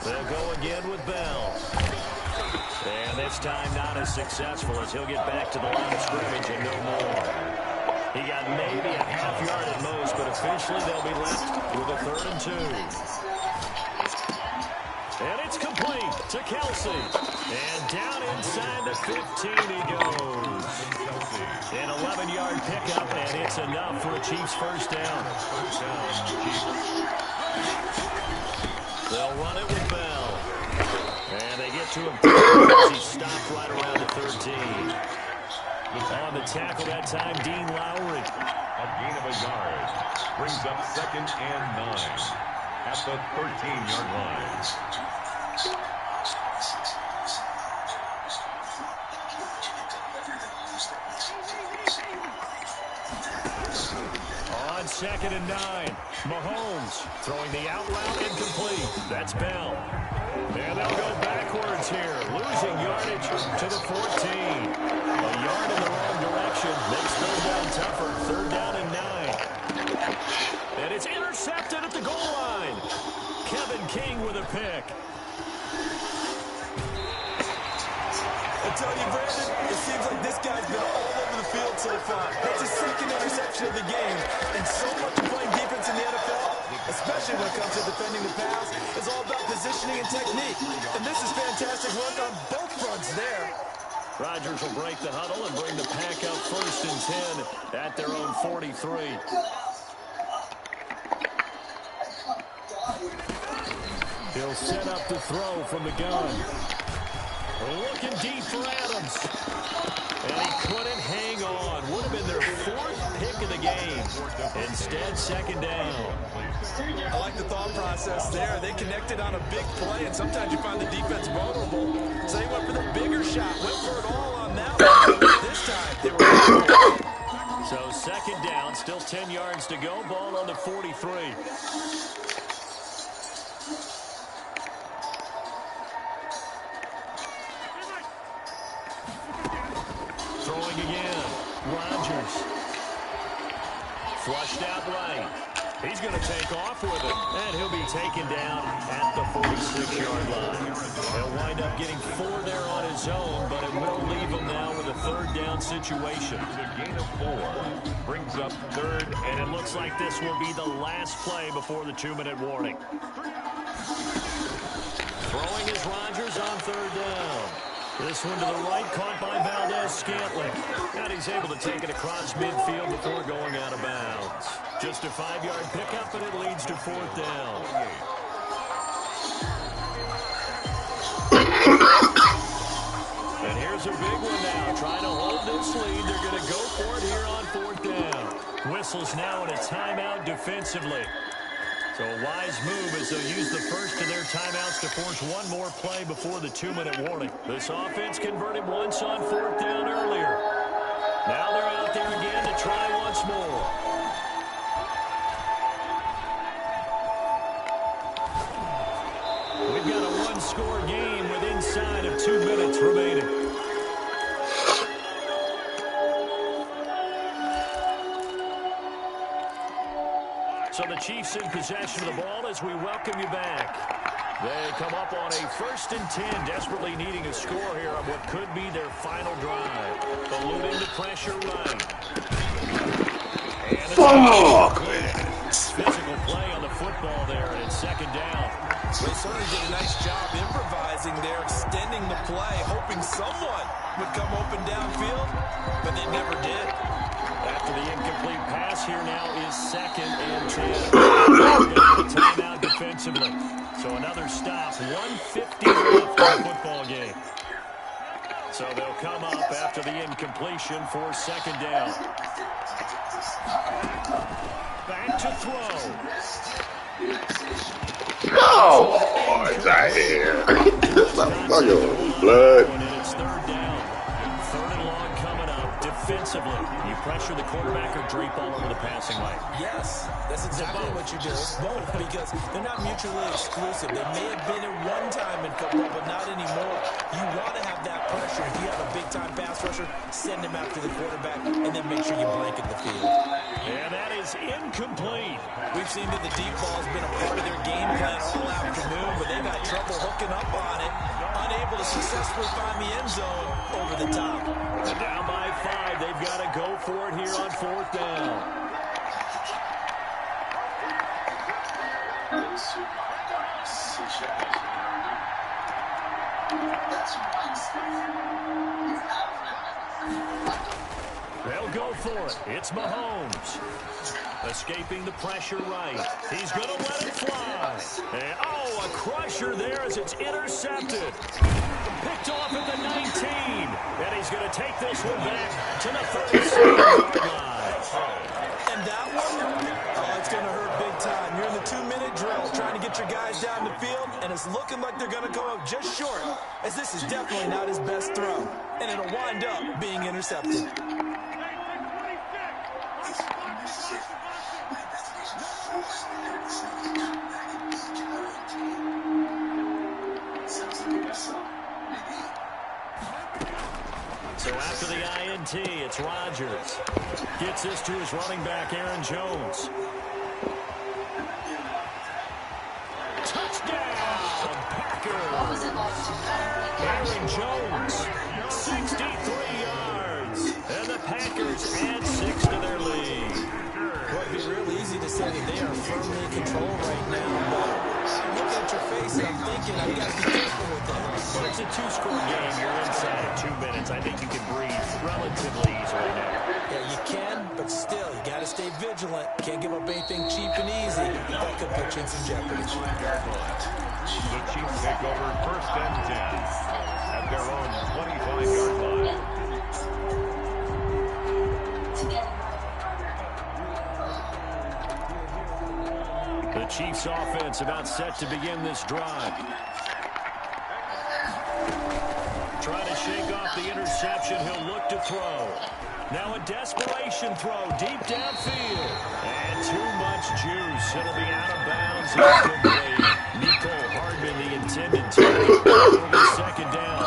They'll go again with Bell. And this time not as successful as he'll get back to the line of scrimmage and no more. He got maybe a half yard at most, but officially they'll be left with a 3rd and 2. And it's complete to Kelsey. And down inside the 15 he goes. An 11-yard pickup, and it's enough for a Chiefs first down. They'll run it with Bell. And they get to him as he stopped right around the 13. On the tackle that time, Dean Lowry. A gain of a yard. Brings up 2nd and 9 at the 13-yard line. On 2nd and 9, Mahomes throwing the out route incomplete. That's Bell. And they'll go backwards here, losing yardage to the 14. A yard in the wrong direction makes third down tougher. 3rd down and 9. And it's intercepted at the goal line. Kevin King with a pick. I tell you, Brandon, it seems like this guy's been all over the field so far. That's his 2nd interception of the game. And so much of playing defense in the NFL, especially when it comes to defending the pass, is all about positioning and technique. And this is fantastic work on both fronts there. Rodgers will break the huddle and bring the pack up 1st and 10 at their own 43. He'll set up the throw from the gun. Looking deep for Adams. And he couldn't hang on. Would have been their 4th pick of the game. Instead, 2nd down. I like the thought process there. They connected on a big play, and sometimes you find the defense vulnerable. So they went for the bigger shot. Went for it all on that one. This time, they were... So 2nd down, still 10 yards to go. Ball on the 43. Throwing again. Rodgers. Flushed out right. He's going to take off with it, and he'll be taken down at the 46-yard line. He'll wind up getting 4 there on his own, but it will leave him now with a 3rd down situation. The gain of 4 brings up 3rd, and it looks like this will be the last play before the 2-minute warning. Throwing is Rodgers on 3rd down. This one to the right, caught by Valdez-Scantling. And he's able to take it across midfield before going out of bounds. Just a 5-yard pickup, and it leads to 4th down. And here's a big one now. Trying to hold this lead. They're going to go for it here on 4th down. Whistles now and a timeout defensively. So a wise move as they'll use the first of their timeouts to force one more play before the 2-minute warning. This offense converted once on 4th down earlier. Now they're out there again to try once more. We've got a one-score game with inside of 2 minutes remaining. So the Chiefs in possession of the ball as we welcome you back. They come up on a 1st and 10, desperately needing a score here on what could be their final drive. Eluding the pressure right. And physical play on the football there, and it's 2nd down. They certainly did a nice job improvising there, extending the play, hoping someone would come open downfield, but they never did. After the incomplete pass, here now is 2nd and 10. Timeout defensively. So another stop. 1:50 left in the football game. So they'll come up after the incompletion for 2nd down. Back to throw. Oh, it's out here. Blood. And it's 3rd down. 3rd and long coming up defensively. You pressure the quarterback or drape all over the passing lane. Yes, that's exactly what you do. Both, because they're not mutually exclusive. They may have been at one time in football, but not anymore. You want to have that pressure. If you have a big-time pass rusher, send him after the quarterback, and then make sure you blanket the field. And that is incomplete. We've seen that the deep ball has been a part of their game plan all afternoon, but they've had trouble hooking up on it, unable to successfully find the end zone over the top. And down by 5, they've got to go for it here on 4th down. They'll go for it. It's Mahomes. Escaping the pressure right. He's going to let it fly. And, oh, a crusher there as it's intercepted. Picked off at the 19. And he's going to take this one back to the 37-yard line. And that one, oh, it's going to hurt big time. You're in the 2-minute drill trying to get your guys down the field, and it's looking like they're going to come up just short, as this is definitely not his best throw. And it'll wind up being intercepted. So after the INT, it's Rodgers. Gets this to his running back, Aaron Jones. Touchdown, Packers! Aaron Jones, 63 yards. And the Packers add 6 to their lead. Well, it'd be real easy to say that they are firmly in control right now, but I look at your face and I'm thinking I've got to be careful with that. But it's a 2-score game. You're inside of 2 minutes. I think you can breathe relatively easily now. Yeah, you can, but still, you got to stay vigilant. Can't give up anything cheap and easy. That could put you in some jeopardy. The Chiefs take over 1st and 10 at their own 25-yard line. The Chiefs offense about set to begin this drive. Trying to shake off the interception. He'll look to throw. Now a desperation throw deep downfield. And too much juice. It'll be out of bounds. Incomplete. Nico Hardman, the intended target. It'll be 2nd down.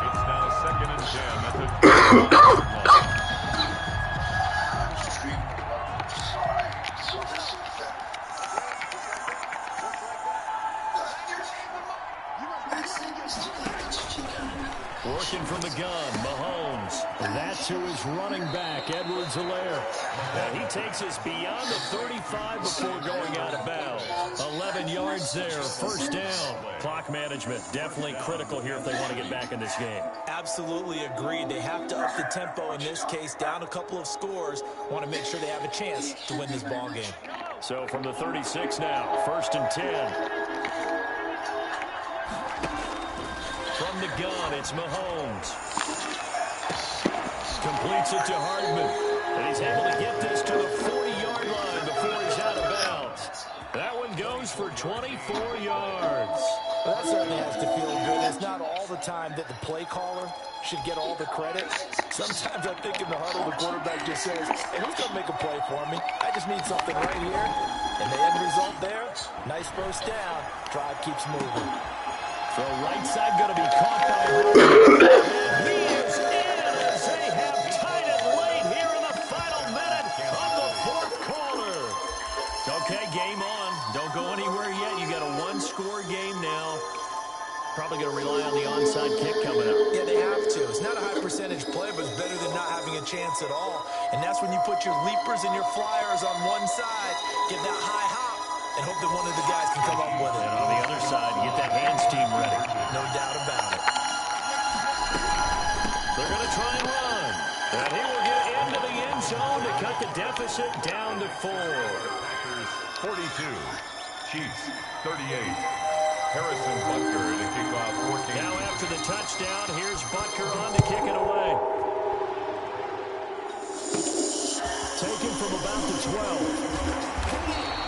It's now 2nd and 10 at the 25-yard line. Working from the gun, Mahomes. That to his running back, Edwards-Helaire. And he takes us beyond the 35 before going out of bounds. 11 yards there, first down. Clock management, definitely critical here if they want to get back in this game. Absolutely agreed. They have to up the tempo in this case, down a couple of scores. Want to make sure they have a chance to win this ball game. So from the 36 now, first and 10. From the gun, it's Mahomes. Completes it to Hardman. And he's able to get this to the 40-yard line before he's out of bounds. That one goes for 24 yards. Well, that certainly has to feel good. It's not all the time that the play caller should get all the credit. Sometimes I think in the huddle, the quarterback just says, hey, who's going to make a play for me? I just need something right here. And the end result there, nice first down. Drive keeps moving. So right side going to be caught by Hardman. And he is in as they have tied it late here in the final minute of the fourth quarter. Okay, game on. Don't go anywhere yet. You got a one-score game now. Probably going to rely on the onside kick coming up. Yeah, they have to. It's not a high percentage play, but it's better than not having a chance at all. And that's when you put your leapers and your flyers on one side, get that high hop, and hope that one of the guys can come up with it. And on the other side, get that hands team ready. No doubt about it. They're going to try and run. And he will get into the end zone to cut the deficit down to 4. Packers 42, Chiefs 38. Harrison Butker to kick off 14. Now after the touchdown, here's Butker on to kick it away. Taken from about the 12.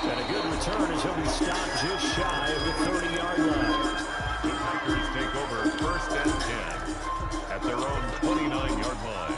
And a good return as he'll be stopped just shy of the 30-yard line. The Packers take over first and 10 at their own 29-yard line.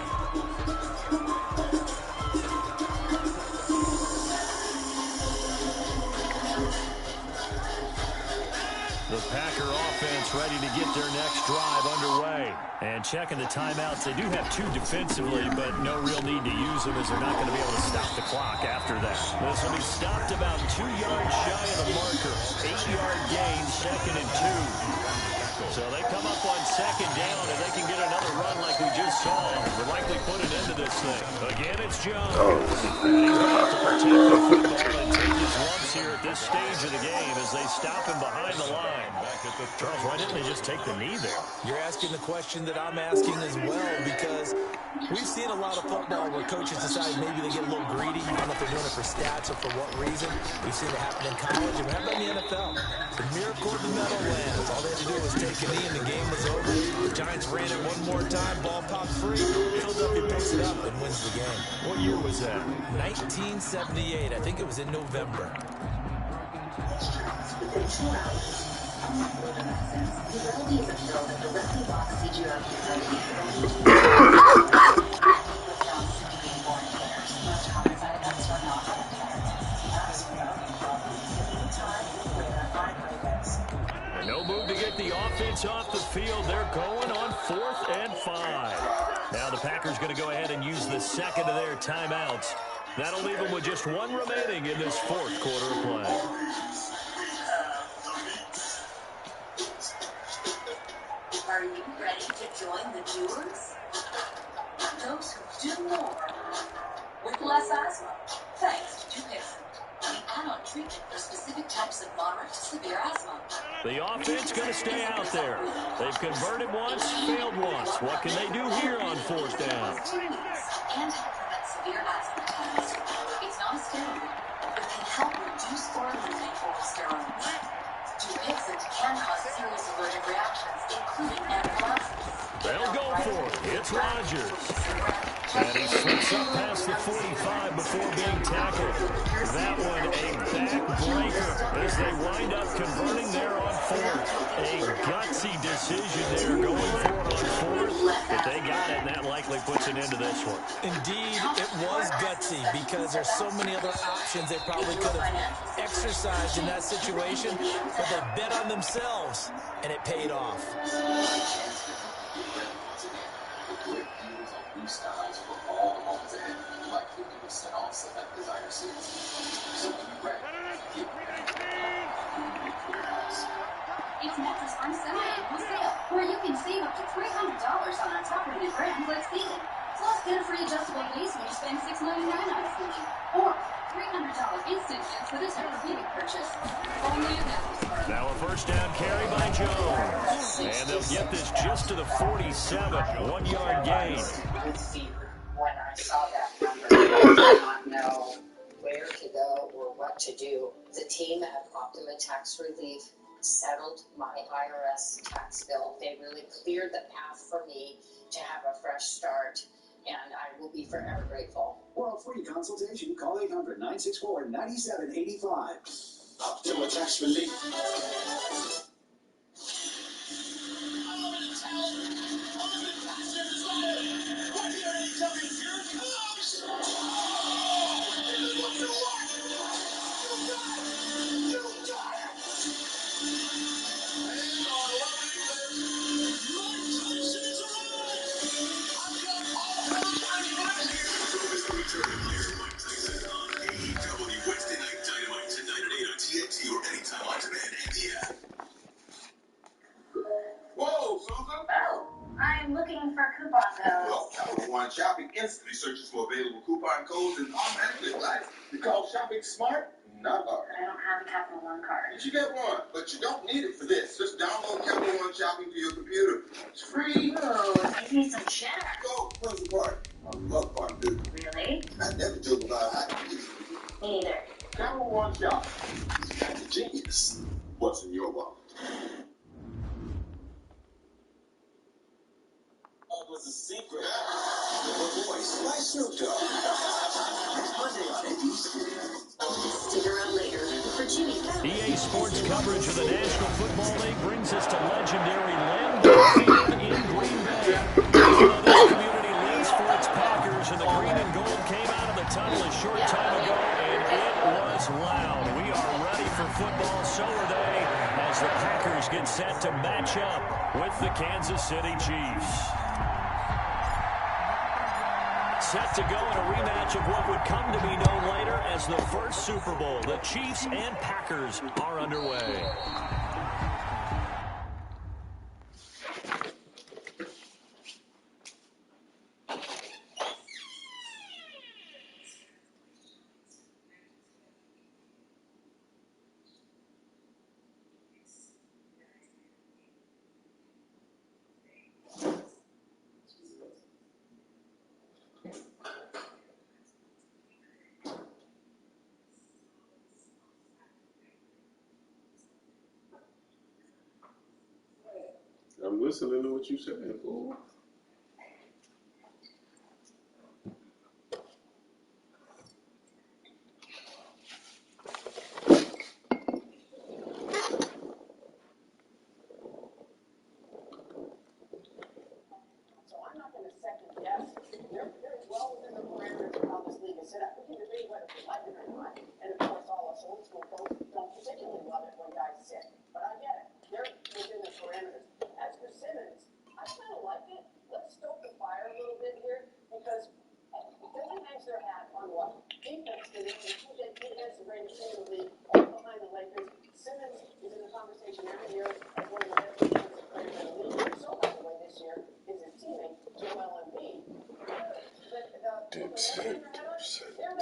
The Packer offense ready to get their next drive underway. And checking the timeouts, they do have 2 defensively, but no real need to use them as they're not going to be able to stop the clock after that. This will be stopped about 2 yards shy of the marker. 8-yard gain, second and 2. So they come up on second down, and they can get another run like we just saw. We'll likely put an end to this thing. Again, it's Jones. And he's going to have to protect the football and take his lumps here at this stage of the game as they stop him behind the line. Charles, why didn't they just take the knee there? You're asking the question that I'm asking as well, because we've seen a lot of football where coaches decide maybe they get a little greedy. I don't know if they're doing it for stats or for what reason. We've seen it happen in college, and we have done in the NFL. The miracle of the Meadowlands. All they had to do was take a knee, and the game was over. The Giants ran it one more time. Ball popped free. Philadelphia picks it up and wins the game. What year was that? 1978. I think it was in November. No move to get the offense off the field. They're going on 4th and 5. Now the Packers going to go ahead and use the second of their timeouts. That'll leave them with just 1 remaining in this 4th quarter of play. Are you ready to join the doers? Those who do more with less asthma, thanks to Dupixent, the add-on treatment for specific types of moderate to severe asthma. The offense going to stay out there. They've converted once, failed once. What can they do here on 4th down? And help prevent severe asthma attacks. It's not a steroid, but can help reduce or eliminate oral steroids. Dupixent can cause serious allergic reactions, including anaphylaxis. They'll go for it. It's Rodgers. And he slips up past the 45 before being tackled. That one a backbreaker as they wind up converting there on 4th. A gutsy decision there going for it on 4th. But they got it, and that likely puts an end to this one. Indeed, it was gutsy because there's so many other options they probably could have exercised in that situation, but they bet on themselves, and it paid off. Styles for all the moments ahead, like 50% off select designer suits. So when you're ready, get ready. Warehouse. It's Mattress Firm Summer Annual Sale, where you can save up to $300 brands like Steven. Plus, get a free adjustable base when you spend $6.99 on Steven. Or $300 instant gifts with a Tempur-Pedic purchase. Only at Mattress. Now a first down carry by Jones. And they'll get this just to the 47. 1 yard gain. With fear when I saw that number. I did not know where to go or what to do. The team at Optima Tax Relief settled my IRS tax bill. They really cleared the path for me to have a fresh start, and I will be forever grateful. For a free consultation, call 800-964-9785. Optima Tax Relief. Whoa, Susan! Oh, I'm looking for coupon codes. Well, Capital One Shopping instantly searches for available coupon codes and automatically applies. You call shopping smart, not hard. I don't have a Capital One card. You should get one, but you don't need it for this. Just download Capital One Shopping to your computer. It's free. Ooh, give me some cheddar. Go, where's the part? I love fun, dude. Really? I never joke about hacking. Me neither. Capital One Shopping. That's a genius. What's in your wallet? Was a secret. The voice by Snoop Dogg. Next Monday on NBC. Stick around later for Jimmy Fallon. EA Sports coverage of the National Football League brings us to legendary Lambeau Field in Green Bay. This community leads for its Packers, and the green and gold came out of the tunnel a short time ago, and it was loud. We are ready for football, so are they, as the Packers get set to match up with the Kansas City Chiefs. Set to go in a rematch of what would come to be known later as the first Super Bowl. The Chiefs and Packers are underway. I'm listening to what you saying, fool. So I'm not going to second guess. They're well within the parameters of how this league is set up. We can debate whether we like it or not. And of course, all us old school folks don't particularly love it when guys sit. But I get it. They're within the parameters. As for Simmons, I kind of like it. Let's stoke the fire a little bit here because Philly hangs their hat on what? Defense did it. They defense the greatest team in the league, all behind the Lakers. Simmons is in the conversation every year as one of the best defensive players in the league. So, by the way, this year is his teammate, Joel Embiid. They're the offensive team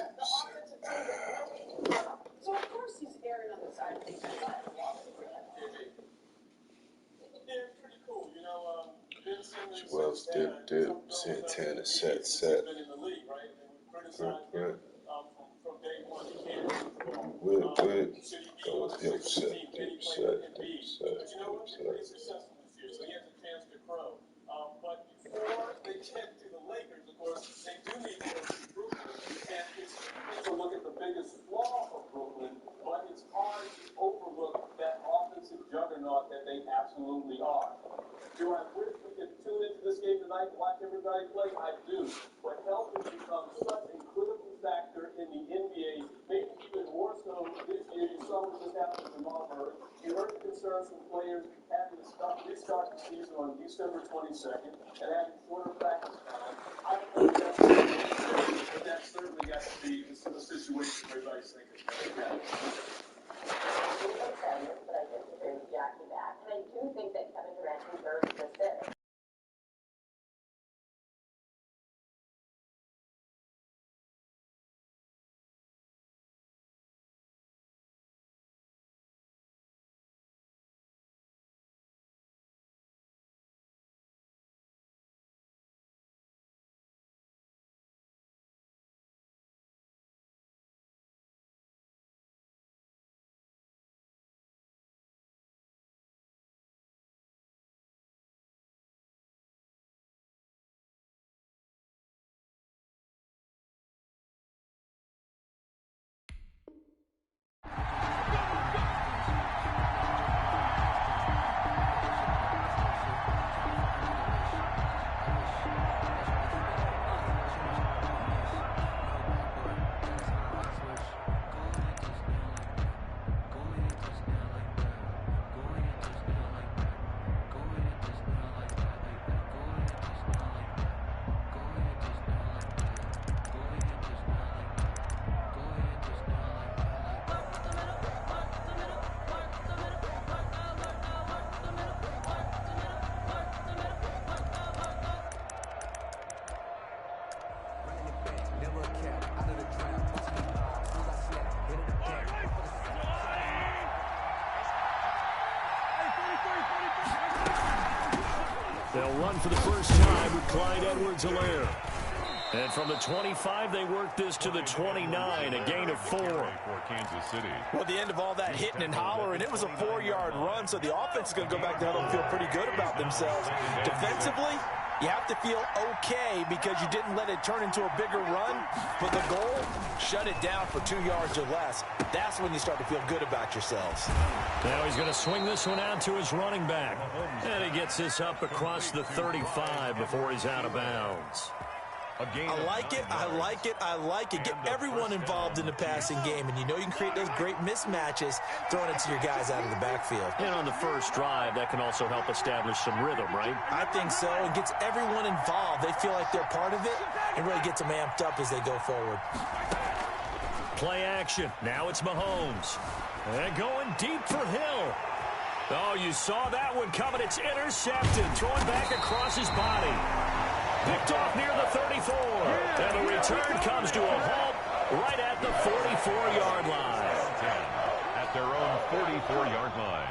that will. So, of course, he's erring on the side of defense. I have a lot of regret. Yeah, it's pretty cool. You know, Ben Simmons. Well, Santana set. Been in the league, right? And we criticized him from day one. He can't Go with him set. But you know what? They're pretty successful this year, so he has a chance to grow. But before they get to the Lakers, of course, they do need to go to Brooklyn. And it's easy to look at the biggest flaw of Brooklyn, but it's hard to overlook that offensive juggernaut that they absolutely are. Do I wish we could tune into this game tonight and watch everybody play? I do. But health has become such a critical factor in the NBA, maybe even more so this year. You saw what just happened to Marbury. You heard the concerns from players having to restart the season on December 22nd and having shorter practice time. I don't know if that's but that certainly got to be the situation everybody's thinking. I do agree with Jackie back, and I do think that Kevin Durant deserves the They'll run for the first time with Clyde Edwards-Helaire. And from the 25, they work this to the 29, a gain of 4. For Kansas City. Well, at the end of all that hitting and hollering, it was a 4-yard run, so the offense is going to go back down and feel pretty good about themselves. Defensively, you have to feel okay because you didn't let it turn into a bigger run, but the goal, shut it down for 2 yards or less. That's when you start to feel good about yourselves. Now he's going to swing this one out to his running back. And he gets this up across the 35 before he's out of bounds. I like it, I like it, I like it. Get everyone involved in the passing game, and you know you can create those great mismatches throwing it to your guys out of the backfield. And on the first drive, that can also help establish some rhythm, right? I think so. It gets everyone involved. They feel like they're part of it and really gets them amped up as they go forward. Play action. Now it's Mahomes. And going deep for Hill. Oh, you saw that one coming. It's intercepted. Throwing back across his body. Picked off near the 34. And the return comes to a halt right at the 44-yard line. At their own 44-yard line.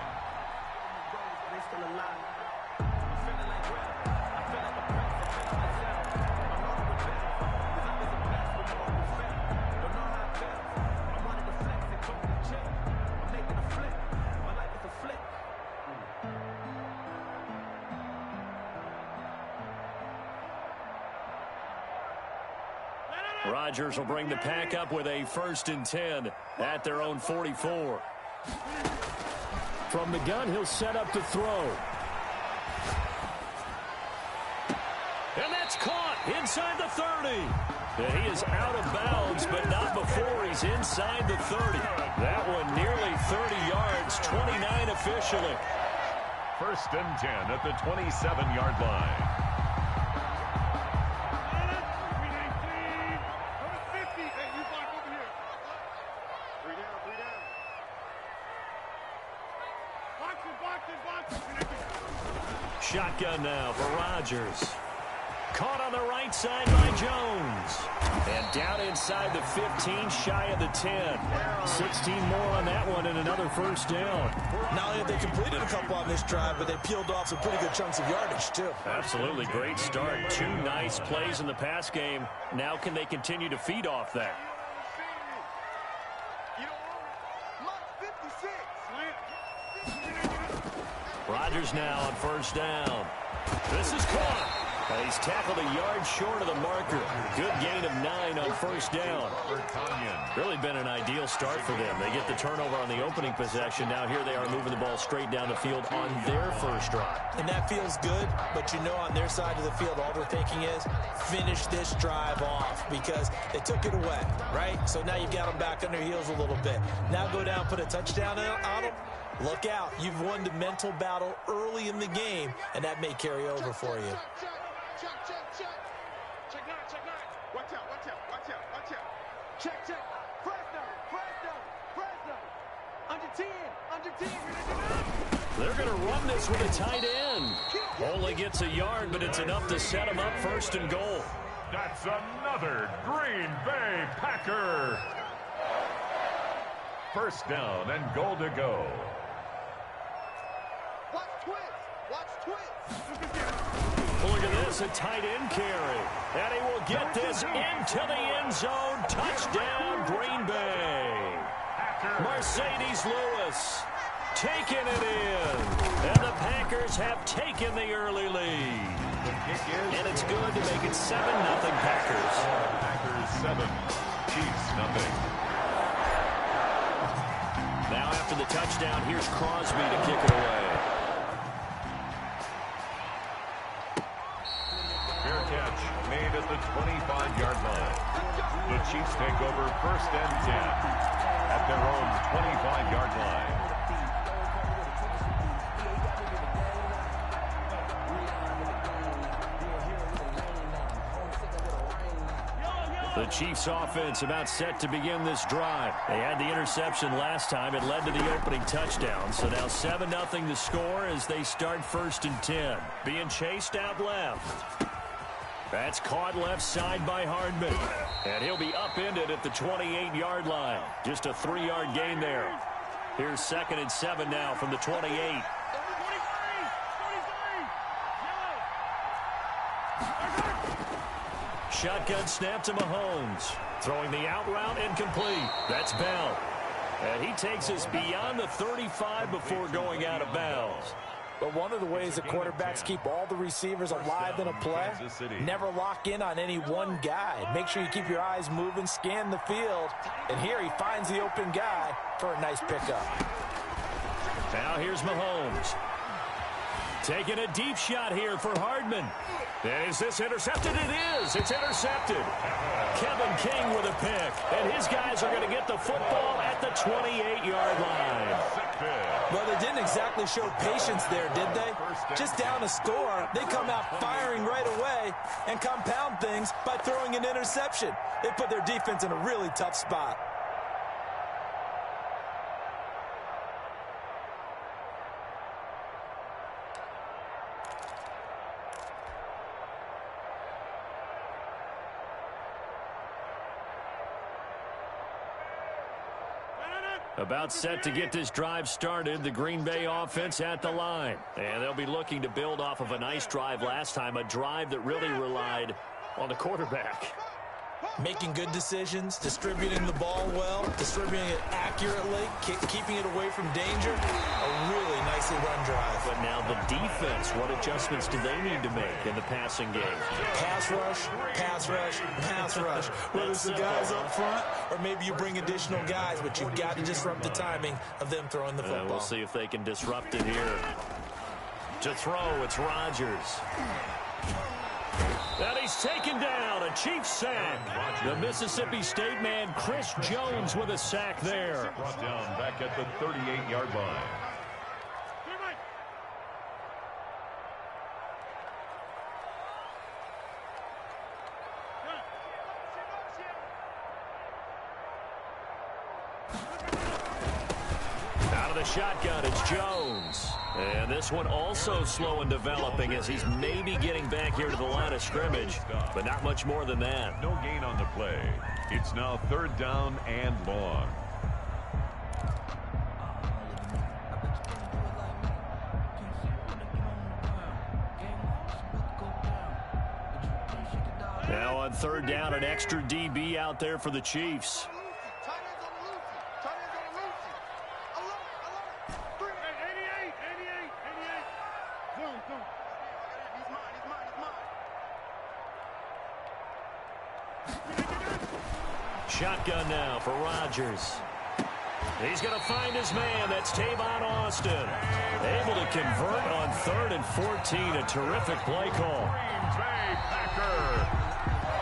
Rodgers will bring the pack up with a 1st and 10 at their own 44. From the gun, he'll set up to throw. And that's caught inside the 30. And he is out of bounds, but not before he's inside the 30. That one nearly 30 yards, 29 officially. 1st and 10 at the 27-yard line. Shotgun now for Rodgers. Caught on the right side by Jones. And down inside the 15, shy of the 10. 16 more on that one and another 1st down. Not only have they completed a couple on this drive, but they peeled off some pretty good chunks of yardage, too. Absolutely. Great start. 2 nice plays in the pass game. Now can they continue to feed off that? Rodgers now on 1st down. This is caught. He's tackled a yard short of the marker. Good gain of 9 on 1st down. Really been an ideal start for them. They get the turnover on the opening possession. Now here they are moving the ball straight down the field on their 1st drive. And that feels good, but you know on their side of the field, all they're thinking is finish this drive off because they took it away, right? So now you've got them back on their heels a little bit. Now go down, put a touchdown on them. Look out. You've won the mental battle early in the game, and that may carry over for you. Check 9. Watch out. Check. Fresno. Under 10. They're going to run this with a tight end. Only gets a yard, but it's enough to set him up 1st and goal. That's another Green Bay Packer. 1st down and goal to go. Watch twist. Look at this, a tight end carry. And he will get this into the end zone. Touchdown, Green Bay. Mercedes Lewis taking it in. And the Packers have taken the early lead. And it's good to make it 7-0 Packers. Packers 7, Chiefs 0. Now after the touchdown, here's Crosby to kick it away. Fair catch made at the 25-yard line. The Chiefs take over 1st and 10 at their own 25-yard line. The Chiefs offense about set to begin this drive. They had the interception last time. It led to the opening touchdown. So now 7-0 the score as they start 1st and 10. Being chased out left. That's caught left side by Hardman. And he'll be upended at the 28-yard line. Just a 3-yard gain there. Here's 2nd and 7 now from the 28. Shotgun snap to Mahomes. Throwing the out route incomplete. That's Bell. And he takes us beyond the 35 before going out of bounds. But one of the ways that quarterbacks keep all the receivers alive in a play, never lock in on any one guy. Make sure you keep your eyes moving, scan the field. And here he finds the open guy for a nice pickup. Now here's Mahomes. Taking a deep shot here for Hardman. Is this intercepted? It is. It's intercepted. Kevin King with a pick. And his guys are going to get the football at the 28-yard line. Well, they didn't exactly show patience there, did they? Just down a score, they come out firing right away and compound things by throwing an interception. They put their defense in a really tough spot. About set to get this drive started, the Green Bay offense at the line. And they'll be looking to build off of a nice drive last time, a drive that really relied on the quarterback. Making good decisions, distributing the ball well, distributing it accurately, keeping it away from danger. A really nicely run drive. But now the defense, what adjustments do they need to make in the passing game? Pass rush, pass rush, pass rush. Whether it's the guys up front or maybe you bring additional guys, but you've got to disrupt the timing of them throwing the football. We'll see if they can disrupt it here. To throw, it's Rodgers. And he's taken down, a Chiefs sack. The Mississippi State man, Chris Jones, with a sack there. Brought down back at the 38-yard line. Out of the shotgun, it's Jones. And this one also slow in developing as he's maybe getting back here to the line of scrimmage, but not much more than that. No gain on the play. It's now 3rd down and long. Now on 3rd down, an extra DB out there for the Chiefs. Shotgun now for Rodgers. He's going to find his man. That's Tavon Austin. Able to convert on 3rd and 14. A terrific play call.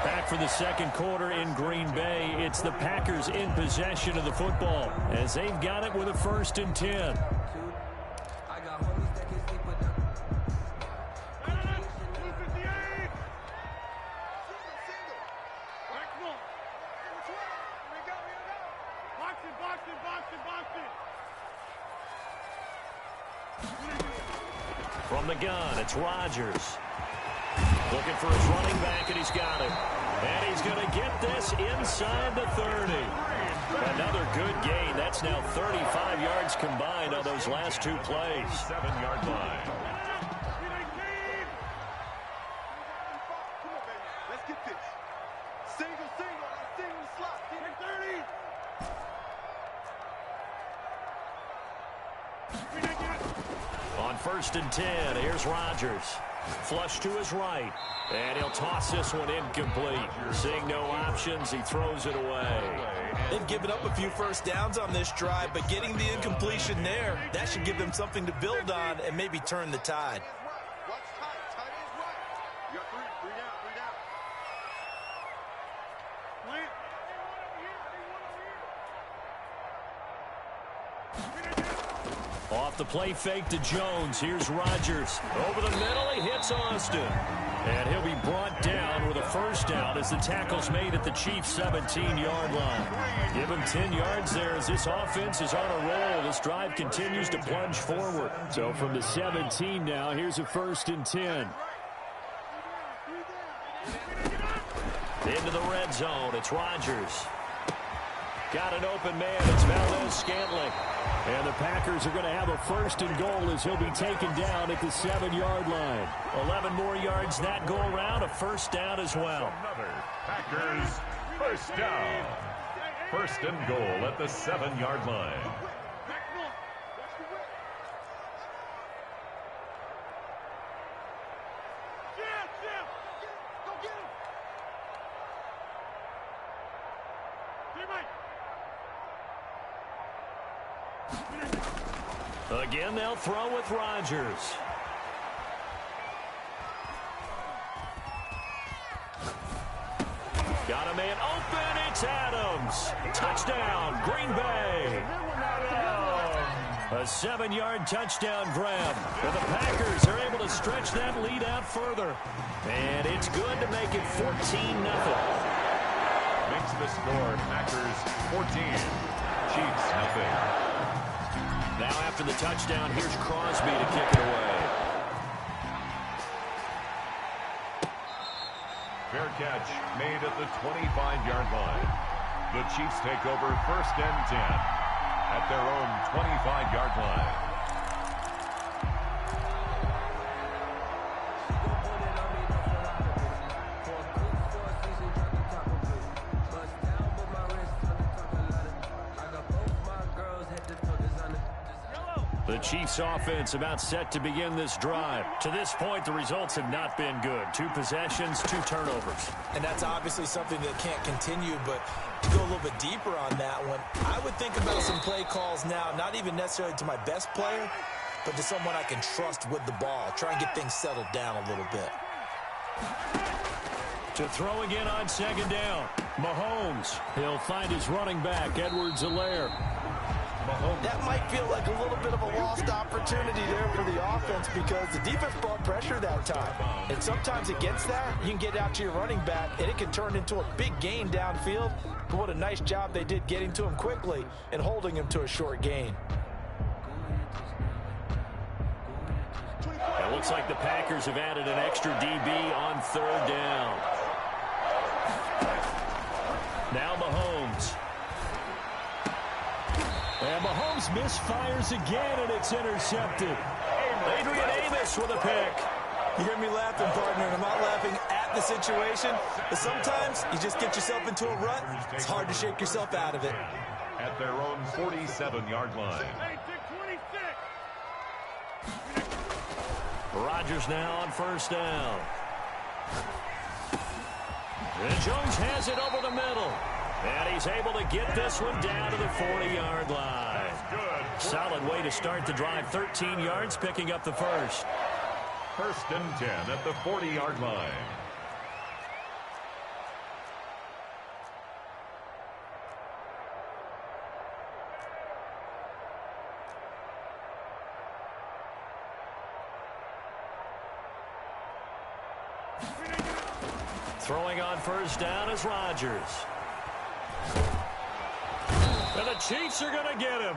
Back for the second quarter in Green Bay. It's the Packers in possession of the football as they've got it with a 1st and 10. From the gun, it's Rodgers. Looking for his running back, and he's got him. And he's going to get this inside the 30. Another good gain. That's now 35 yards combined on those last 2 plays. 7-yard line. Let's get this. Single slot. Get it 30. On 1st and 10, here's Rodgers. Flush to his right. And he'll toss this one incomplete. Seeing no options, he throws it away. They've given up a few first downs on this drive, but getting the incompletion there, that should give them something to build on and maybe turn the tide. Off the play fake to Jones. Here's Rodgers. Over the middle, he hits Austin. And he'll be brought down with a 1st down as the tackle's made at the Chiefs' 17-yard line. Give him 10 yards there as this offense is on a roll. This drive continues to plunge forward. So from the 17 now, here's a 1st and 10. Into the red zone. It's Rodgers. Got an open man. It's Valdez-Scantling. And the Packers are going to have a 1st and goal as he'll be taken down at the 7-yard line. 11 more yards that go around. A 1st down as well. Another Packers 1st down. 1st and goal at the 7-yard line. Again, they'll throw with Rodgers. Got a man open. It's Adams. Touchdown, Green Bay. A 7-yard touchdown grab. And the Packers are able to stretch that lead out further. And it's good to make it 14-0. Makes the score Packers 14, Chiefs 0. Now after the touchdown, here's Crosby to kick it away. Fair catch made at the 25-yard line. The Chiefs take over 1st and 10 at their own 25-yard line. The Chiefs offense about set to begin this drive. To this point, the results have not been good. 2 possessions, 2 turnovers. And that's obviously something that can't continue, but to go a little bit deeper on that one, I would think about some play calls now, not even necessarily to my best player, but to someone I can trust with the ball. Try and get things settled down a little bit. To throw again on 2nd down. Mahomes. He'll find his running back, Edwards-Helaire. That might feel like a little bit of a lost opportunity there for the offense because the defense brought pressure that time. And sometimes against that, you can get out to your running back, and it can turn into a big gain downfield. But what a nice job they did getting to him quickly and holding him to a short gain. It looks like the Packers have added an extra DB on 3rd down. Now Mahomes. And Mahomes misfires again, and it's intercepted. Adrian Amos with a pick. You hear me laughing, partner, and I'm not laughing at the situation, but sometimes you just get yourself into a rut. It's hard to shake yourself out of it. At their own 47-yard line. Rodgers now on 1st down. And Jones has it over the middle. And he's able to get this one down to the 40-yard line. Solid way to start the drive. 13 yards, picking up the 1st. 1st and 10 at the 40-yard line. Throwing on 1st down is Rodgers. And the Chiefs are going to get him.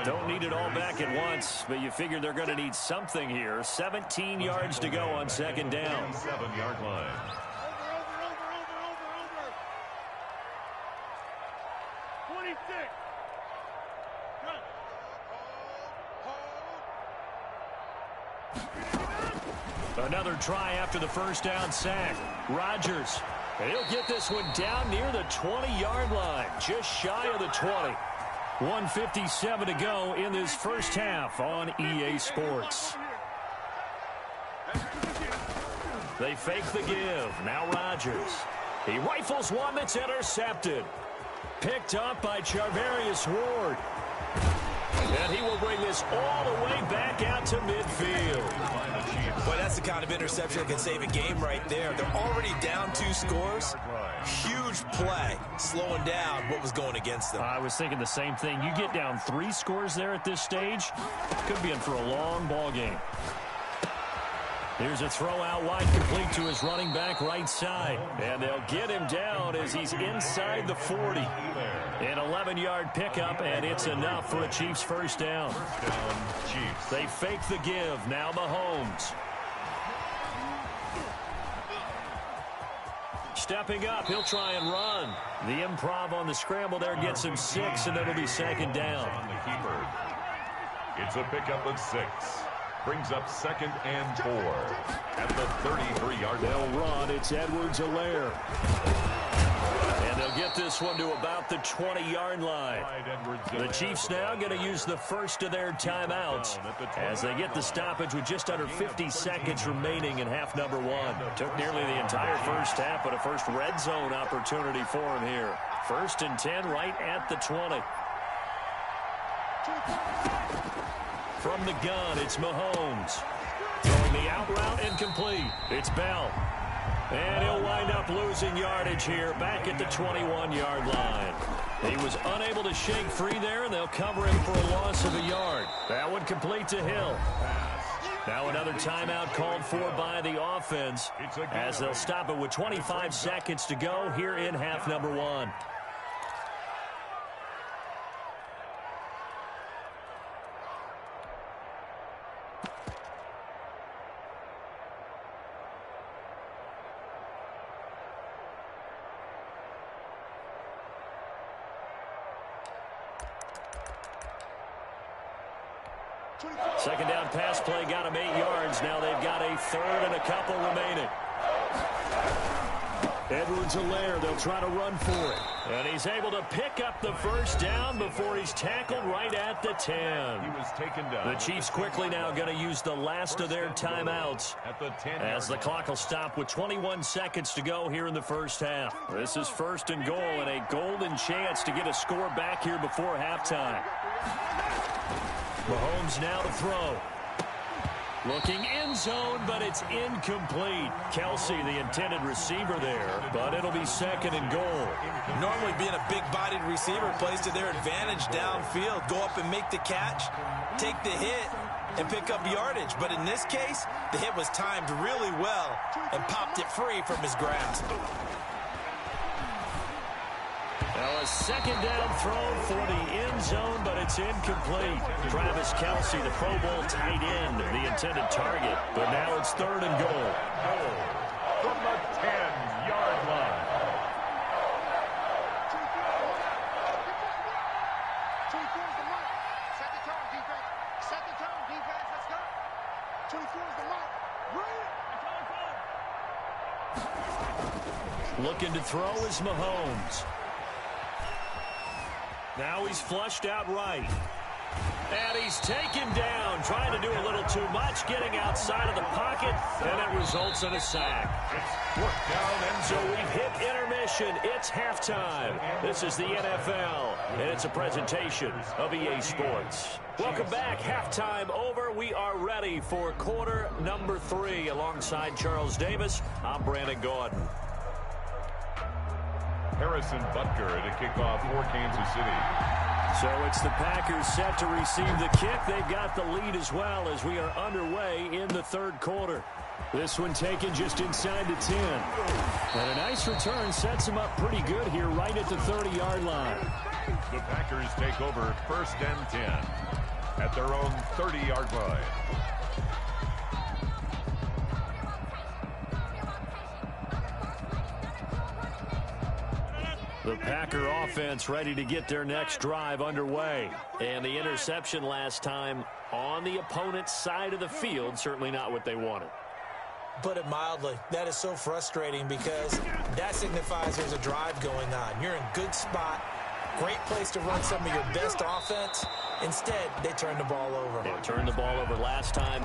Don't need it all back at once, but you figure they're going to need something here. 17 yards to go on 2nd down. 7-yard line. Another try after the 1st down sack. Rodgers. And he'll get this one down near the 20-yard line, just shy of the 20. 1:57 to go in this 1st half on EA Sports. They fake the give. Now Rodgers. He rifles one that's intercepted. Picked up by Charvarius Ward. And he will bring this all the way back out to midfield. Boy, that's the kind of interception that can save a game right there. They're already down 2 scores. Huge play, slowing down what was going against them. I was thinking the same thing. You get down 3 scores there at this stage, could be in for a long ball game. Here's a throw out wide, complete to his running back right side. And they'll get him down as he's inside the 40. An 11-yard pickup, and it's enough for a Chiefs 1st down. Chiefs. They fake the give. Now Mahomes. Stepping up, he'll try and run. The improv on the scramble there gets him 6, and it'll be second down. On the keeper. It's a pickup of 6. Brings up 2nd and 4 at the 33-yard line. They'll run. It's Edwards-Helaire. And they'll get this one to about the 20-yard line. The Chiefs now going to use the first of their timeouts as they get the stoppage with just under 50 seconds remaining in half number 1. Took nearly the entire first half, but a first red zone opportunity for him here. 1st and 10 right at the 20. From the gun, it's Mahomes. Throwing the out route incomplete. It's Bell. And he'll wind up losing yardage here back at the 21-yard line. He was unable to shake free there, and they'll cover him for a loss of a yard. That one complete to Hill. Now another timeout called for by the offense as they'll stop it with 25 seconds to go here in half number 1. Second down pass play got him 8 yards. Now they've got a 3rd and a couple remaining. Edwards-Helaire, they'll try to run for it. And he's able to pick up the first down before he's tackled right at the 10. He was taken down. The Chiefs quickly now going to use the last of their timeouts as the clock will stop with 21 seconds to go here in the first half. This is 1st and goal and a golden chance to get a score back here before halftime. Mahomes now to throw. Looking end zone, but it's incomplete. Kelsey, the intended receiver there, but it'll be 2nd and goal. Normally being a big-bodied receiver plays to their advantage downfield. Go up and make the catch, take the hit, and pick up yardage. But in this case, the hit was timed really well and popped it free from his grasp. Now a 2nd down throw for the end zone, but it's incomplete. Travis Kelsey, the Pro Bowl tight end, the intended target. But now it's 3rd and goal. From the 10-yard line. Second turn, defense, let's go. 24 is the mark. Looking to throw is Mahomes. Now he's flushed out right. And he's taken down, trying to do a little too much, getting outside of the pocket, and it results in a sack. So we've hit intermission. It's halftime. This is the NFL, and it's a presentation of EA Sports. Welcome back. Halftime over. We are ready for quarter number 3. Alongside Charles Davis, I'm Brandon Gordon. Harrison Butker to kick off for Kansas City. So it's the Packers set to receive the kick. They've got the lead as well as we are underway in the 3rd quarter. This one taken just inside the 10. And a nice return sets them up pretty good here right at the 30-yard line. The Packers take over 1st and 10 at their own 30-yard line. The Packer offense ready to get their next drive underway. And the interception last time on the opponent's side of the field, certainly not what they wanted. Put it mildly, that is so frustrating because that signifies there's a drive going on. You're in good spot, great place to run some of your best offense. Instead, they turned the ball over. They turned the ball over last time.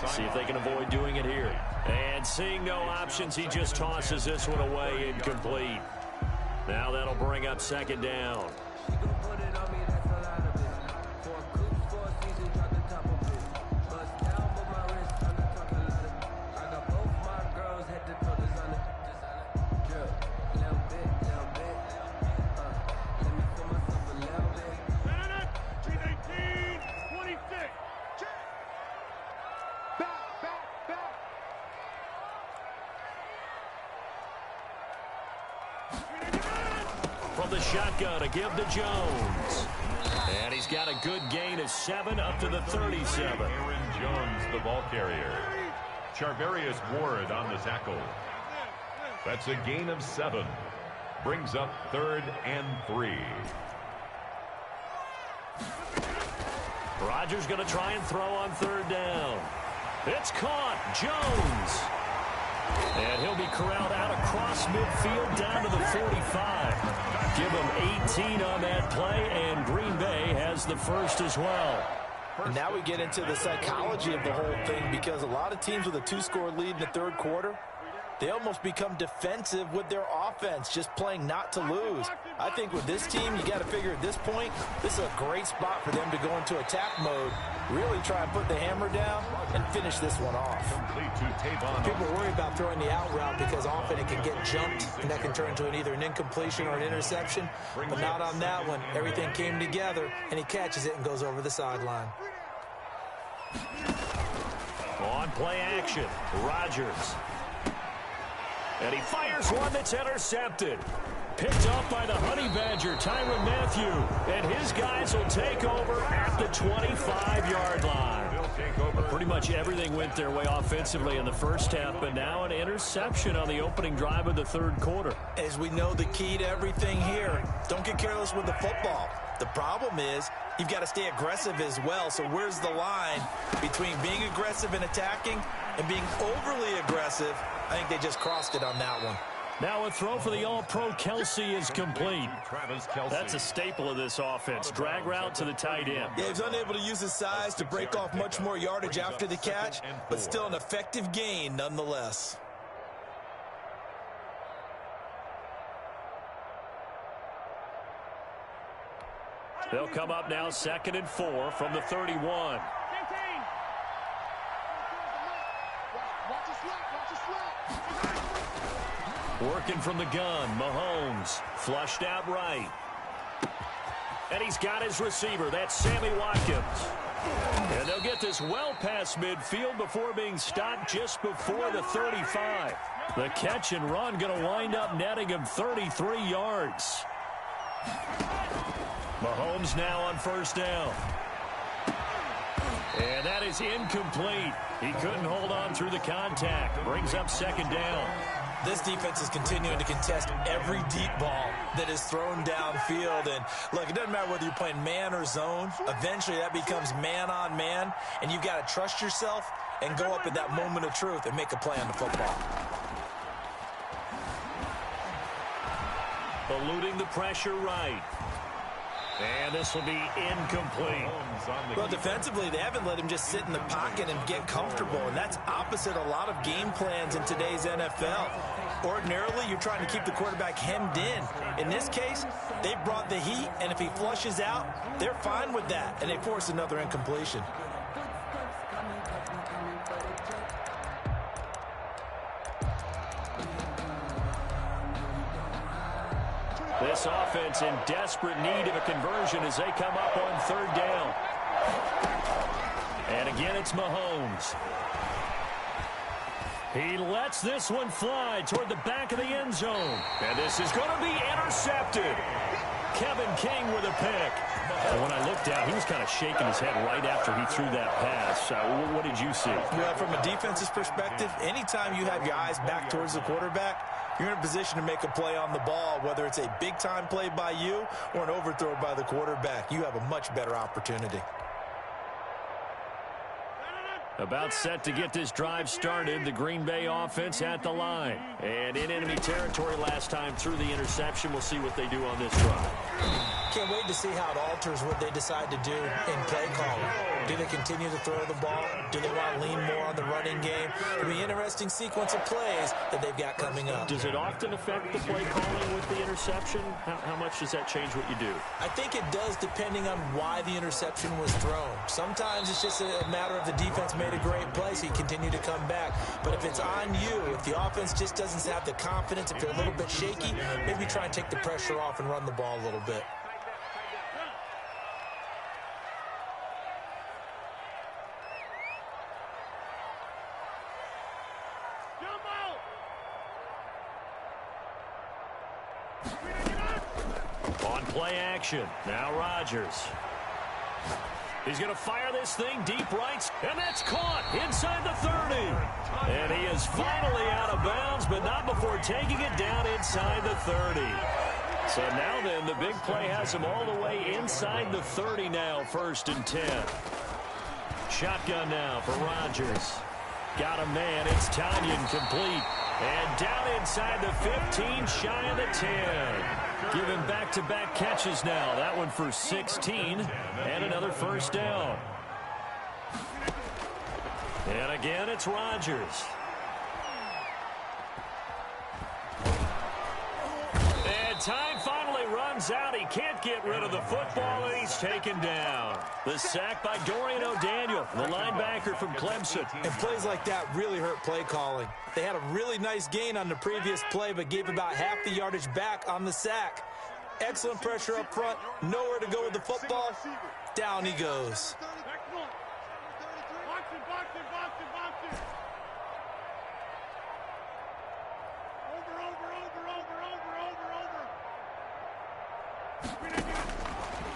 See if they can avoid doing it here. And seeing no options, he just tosses this one away incomplete. Now that'll bring up 2nd down. From the shotgun to give to Jones. And he's got a good gain of 7 up to the 37. Aaron Jones, the ball carrier. Charvarius Ward on the tackle. That's a gain of 7. Brings up 3rd and 3. Rodgers going to try and throw on 3rd down. It's caught. Jones. And he'll be corralled out across midfield down to the 45. Give him 18 on that play, and Green Bay has the first as well. And now we get into the psychology of the whole thing, because a lot of teams with a 2-score lead in the 3rd quarter, they almost become defensive with their offense, just playing not to lose. I think with this team, you got to figure at this point, this is a great spot for them to go into attack mode, really try and put the hammer down and finish this one off. People worry about throwing the out route because often it can get jumped, and that can turn into either an incompletion or an interception, but not on that one. Everything came together, and he catches it and goes over the sideline. On play action, Rodgers. And he fires one that's intercepted. Picked up by the Honey Badger, Tyrann Mathieu. And his guys will take over at the 25-yard line. Pretty much everything went their way offensively in the first half, but now an interception on the opening drive of the 3rd quarter. As we know, the key to everything here, don't get careless with the football. The problem is you've got to stay aggressive as well. So where's the line between being aggressive and attacking and being overly aggressive? I think they just crossed it on that one. Now a throw for the All-Pro Kelsey is complete. That's a staple of this offense. Drag route to the tight end. Yeah, he's unable to use his size to break off much more yardage after the catch, but still an effective gain nonetheless. They'll come up now 2nd and 4 from the 31. Working from the gun, Mahomes flushed out right. And he's got his receiver. That's Sammy Watkins. And they'll get this well past midfield before being stopped just before the 35. The catch and run going to wind up netting him 33 yards. Mahomes now on 1st down. And that is incomplete. He couldn't hold on through the contact. Brings up 2nd down. This defense is continuing to contest every deep ball that is thrown downfield. And look, it doesn't matter whether you're playing man or zone. Eventually that becomes man on man. And you've got to trust yourself and go up at that moment of truth and make a play on the football. Eluding the pressure right. And this will be incomplete. Well, defensively, they haven't let him just sit in the pocket and get comfortable, and that's opposite a lot of game plans in today's NFL. Ordinarily, you're trying to keep the quarterback hemmed in. In this case, they brought the heat, and if he flushes out, they're fine with that, and they force another incompletion. This offense in desperate need of a conversion as they come up on 3rd down. And again, it's Mahomes. He lets this one fly toward the back of the end zone. And this is going to be intercepted. Kevin King with a pick. And when I looked down, he was kind of shaking his head right after he threw that pass. What did you see? Well, from a defense's perspective, anytime you have your eyes back towards the quarterback, you're in a position to make a play on the ball, whether it's a big-time play by you or an overthrow by the quarterback. You have a much better opportunity. About set to get this drive started, the Green Bay offense at the line. And in enemy territory last time through the interception. We'll see what they do on this drive. Can't wait to see how it alters what they decide to do in play calling. Do they continue to throw the ball? Do they want to lean more on the running game? It'll be an interesting sequence of plays that they've got coming up. Does it often affect the play calling with the interception? How much does that change what you do? I think it does, depending on why the interception was thrown. Sometimes it's just a matter of the defense made a great play, so you continue to come back. But if it's on you, if the offense just doesn't have the confidence, if they're a little bit shaky, maybe try and take the pressure off and run the ball a little bit. On play action, now Rodgers. He's going to fire this thing deep right, and that's caught inside the 30. And he is finally out of bounds, but not before taking it down inside the 30. So now then, the big play has him all the way inside the 30 now, 1st and 10. Shotgun now for Rodgers. Got a man. It's Tanyan complete. And down inside the 15, shy of the 10. Give him back-to-back catches now. That one for 16 and another 1st down. And again, it's Rodgers. And time finally runs out. He can't get rid of the football, and he's taken down. The sack by Dorian O'Daniel, the linebacker from Clemson. And plays like that really hurt play calling. They had a really nice gain on the previous play, but gave about half the yardage back on the sack. Excellent pressure up front. Nowhere to go with the football. Down he goes.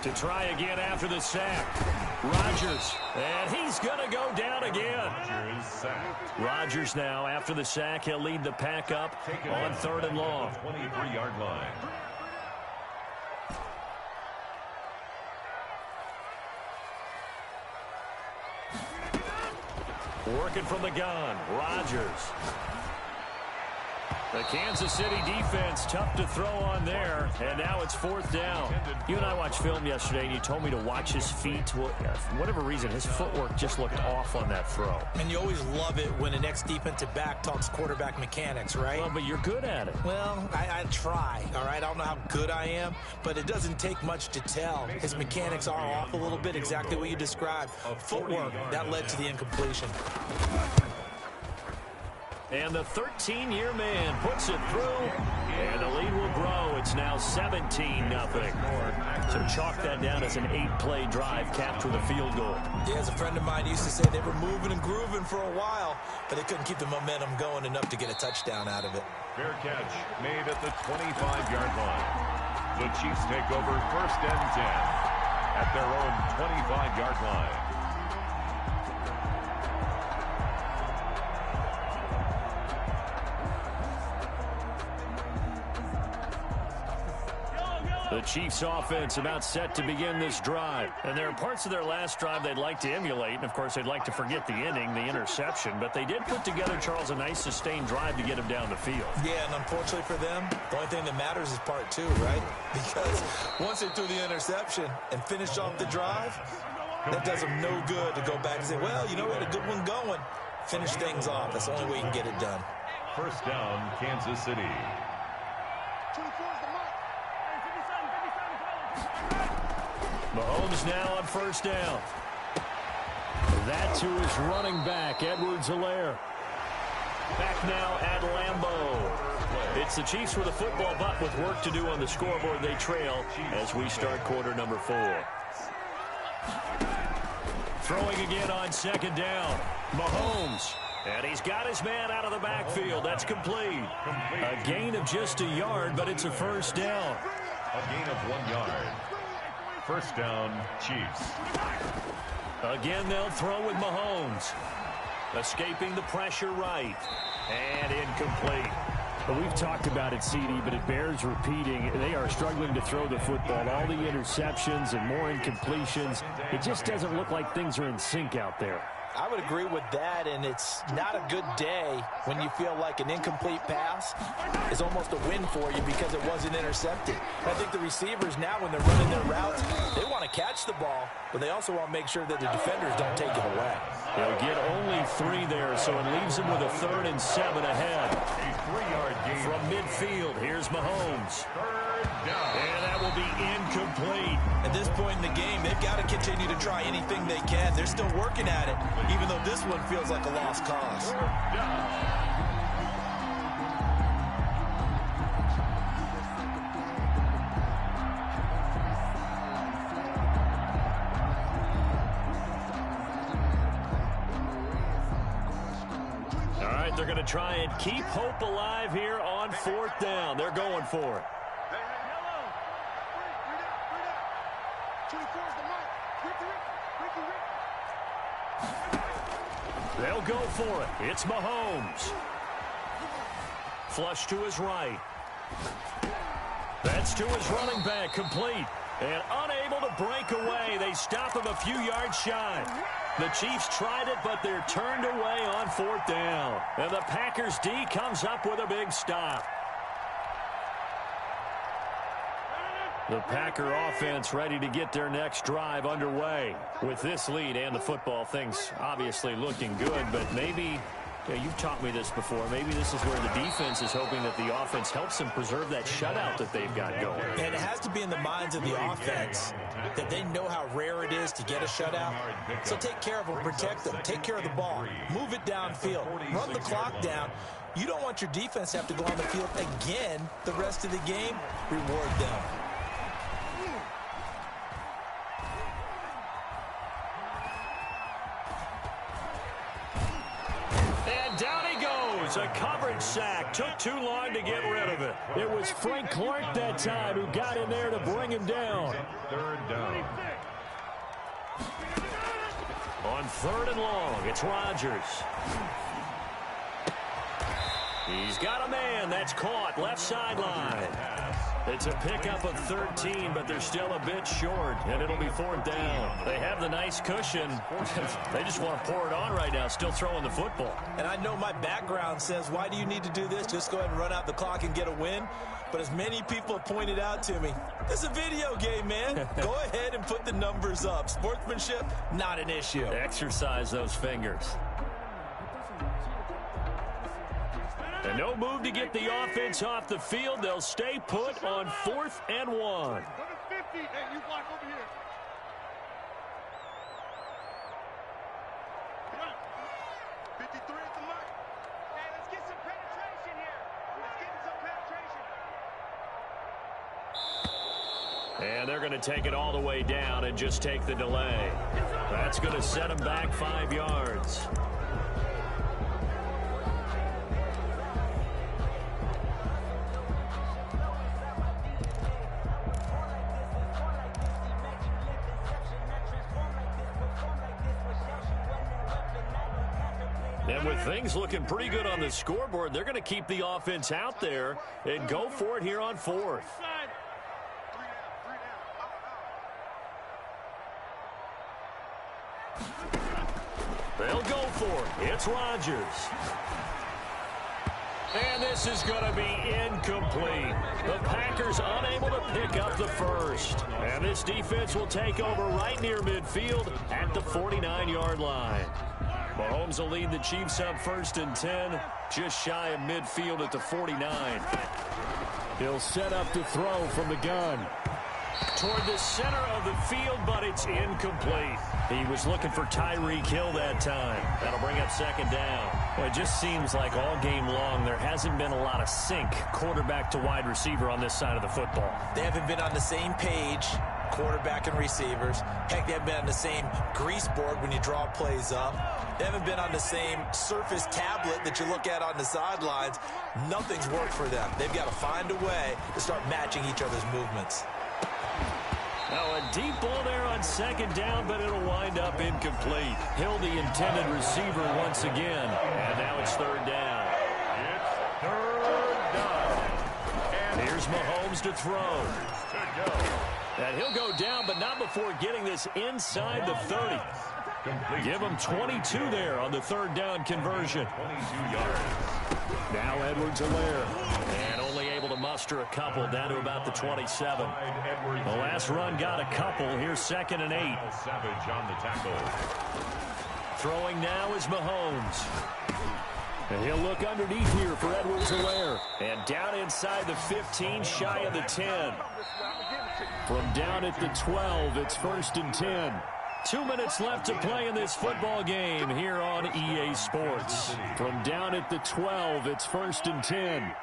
To try again after the sack. Rodgers. And he's going to go down again. Rodgers now after the sack. He'll lead the pack up on 3rd and long. 23-yard line. Working from the gun. Rodgers. The Kansas City defense, tough to throw on there, and now it's 4th down. You and I watched film yesterday, and you told me to watch his feet. Well, for whatever reason, his footwork just looked off on that throw. And you always love it when an ex-defensive back talks quarterback mechanics, right? Well, but you're good at it. Well, I try, all right? I don't know how good I am, but it doesn't take much to tell. His mechanics are off a little bit, exactly what you described. Footwork, that led to the incompletion. And the 13-year man puts it through, and the lead will grow. It's now 17-0. So chalk that down as an 8-play drive capped with a field goal. Yeah, as a friend of mine used to say, they were moving and grooving for a while, but they couldn't keep the momentum going enough to get a touchdown out of it. Fair catch made at the 25-yard line. The Chiefs take over 1st and 10 at their own 25-yard line. The Chiefs offense about set to begin this drive. And there are parts of their last drive they'd like to emulate. And, of course, they'd like to forget the inning, the interception. But they did put together, Charles, a nice sustained drive to get him down the field. Yeah, and unfortunately for them, the only thing that matters is part 2, right? Because once they threw the interception and finished off the drive, that does them no good to go back and say, well, you know what, a good one going. Finish things off. That's the only way you can get it done. 1st down, Kansas City. Mahomes now on 1st down. That to his running back, Edwards-Helaire. Back now at Lambeau. It's the Chiefs with a football, but with work to do on the scoreboard. They trail as we start quarter number 4. Throwing again on 2nd down. Mahomes. And he's got his man out of the backfield. That's complete. A gain of just a yard, but it's a 1st down. A gain of 1 yard. 1st down, Chiefs. Again, they'll throw with Mahomes. Escaping the pressure right. And incomplete. Well, we've talked about it, CD, but it bears repeating. They are struggling to throw the football. All the interceptions and more incompletions. It just doesn't look like things are in sync out there. I would agree with that, and it's not a good day when you feel like an incomplete pass is almost a win for you because it wasn't intercepted. I think the receivers now, when they're running their routes, they want to catch the ball, but they also want to make sure that the defenders don't take it away. They'll get only 3 there, so it leaves them with a 3rd and 7 ahead. A 3-yard gain. From midfield, here's Mahomes. And that will be incomplete. At this point in the game, they've got to continue to try anything they can. They're still working at it, even though this one feels like a lost cause. All right, they're going to try and keep hope alive here on 4th down. They're going for it. They'll go for it. It's Mahomes. Flush to his right. That's to his running back, complete. And unable to break away. They stop him a few yards shy. The Chiefs tried it, but they're turned away on 4th down. And the Packers D comes up with a big stop. The Packer offense ready to get their next drive underway. With this lead and the football, things obviously looking good, but maybe, you've taught me this before, maybe this is where the defense is hoping that the offense helps them preserve that shutout that they've got going. And it has to be in the minds of the offense that they know how rare it is to get a shutout. So take care of them, protect them, take care of the ball, move it downfield, run the clock down. You don't want your defense to have to go on the field again the rest of the game. Reward them. A coverage sack. Took too long to get rid of it. It was Frank Clark that time who got in there to bring him down. 3rd down. On 3rd and long, it's Rodgers. He's got a man that's caught left sideline. It's a pickup of 13, but they're still a bit short, and it'll be 4th down. They have the nice cushion. They just want to pour it on right now, still throwing the football. And I know my background says, why do you need to do this? Just go ahead and run out the clock and get a win. But as many people have pointed out to me, this is a video game, man. Go ahead and put the numbers up. Sportsmanship, not an issue. Exercise those fingers. And no move to get the offense off the field. They'll stay put on 4th and 1. Go to 50, and you block over here. Come on. 53 at the mark. Hey, let's get some penetration here. Let's get some penetration. And they're going to take it all the way down and just take the delay. That's going to set them back 5 yards. And with things looking pretty good on the scoreboard, they're going to keep the offense out there and go for it here on 4th. They'll go for it. It's Rodgers. And this is going to be incomplete. The Packers unable to pick up the first. And this defense will take over right near midfield at the 49-yard line. Mahomes will lead the Chiefs up 1st and 10, just shy of midfield at the 49. He'll set up to throw from the gun. Toward the center of the field, but it's incomplete. He was looking for Tyreek Hill that time. That'll bring up 2nd down. Well, it just seems like all game long there hasn't been a lot of sync quarterback to wide receiver on this side of the football. They haven't been on the same page, quarterback and receivers. Heck, they haven't been on the same grease board when you draw plays up. They haven't been on the same surface tablet that you look at on the sidelines. Nothing's worked for them. They've got to find a way to start matching each other's movements. Now a deep ball there on 2nd down, but it'll wind up incomplete. Hill, the intended receiver once again. And now it's 3rd down. It's 3rd down. And here's Mahomes to throw. And he'll go down, but not before getting this inside the 30. Complete. Give him 22 there on the 3rd down conversion. 22 yards. Now Edwards-Helaire. And only able to muster a couple down to about the 27. The last run got a couple. Here's 2nd and 8. Savage on the tackle. Throwing now is Mahomes. And he'll look underneath here for Edwards-Helaire. And down inside the 15, shy of the 10. From down at the 12, it's 1st and 10. 2 minutes left to play in this football game here on EA Sports. From down at the 12, it's 1st and 10.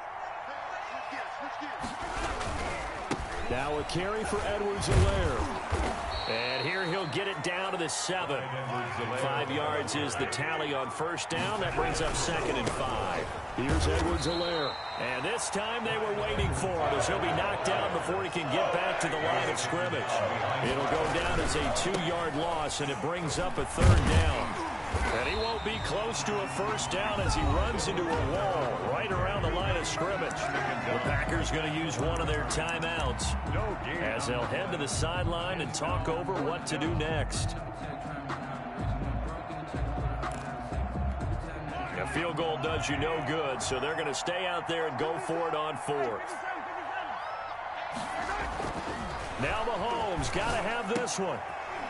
Now a carry for Edwards-Helaire. And here he'll get it down to the 7. 5 yards is the tally on first down. That brings up 2nd and 5. Here's Edwards-Helaire. And this time they were waiting for him as he'll be knocked down before he can get back to the line of scrimmage. It'll go down as a 2-yard loss, and it brings up a 3rd down. And he won't be close to a first down as he runs into a wall right around the line of scrimmage. The Packers going to use one of their timeouts as they'll head to the sideline and talk over what to do next. A field goal does you no good, so they're going to stay out there and go for it on 4th. Now Mahomes got to have this one.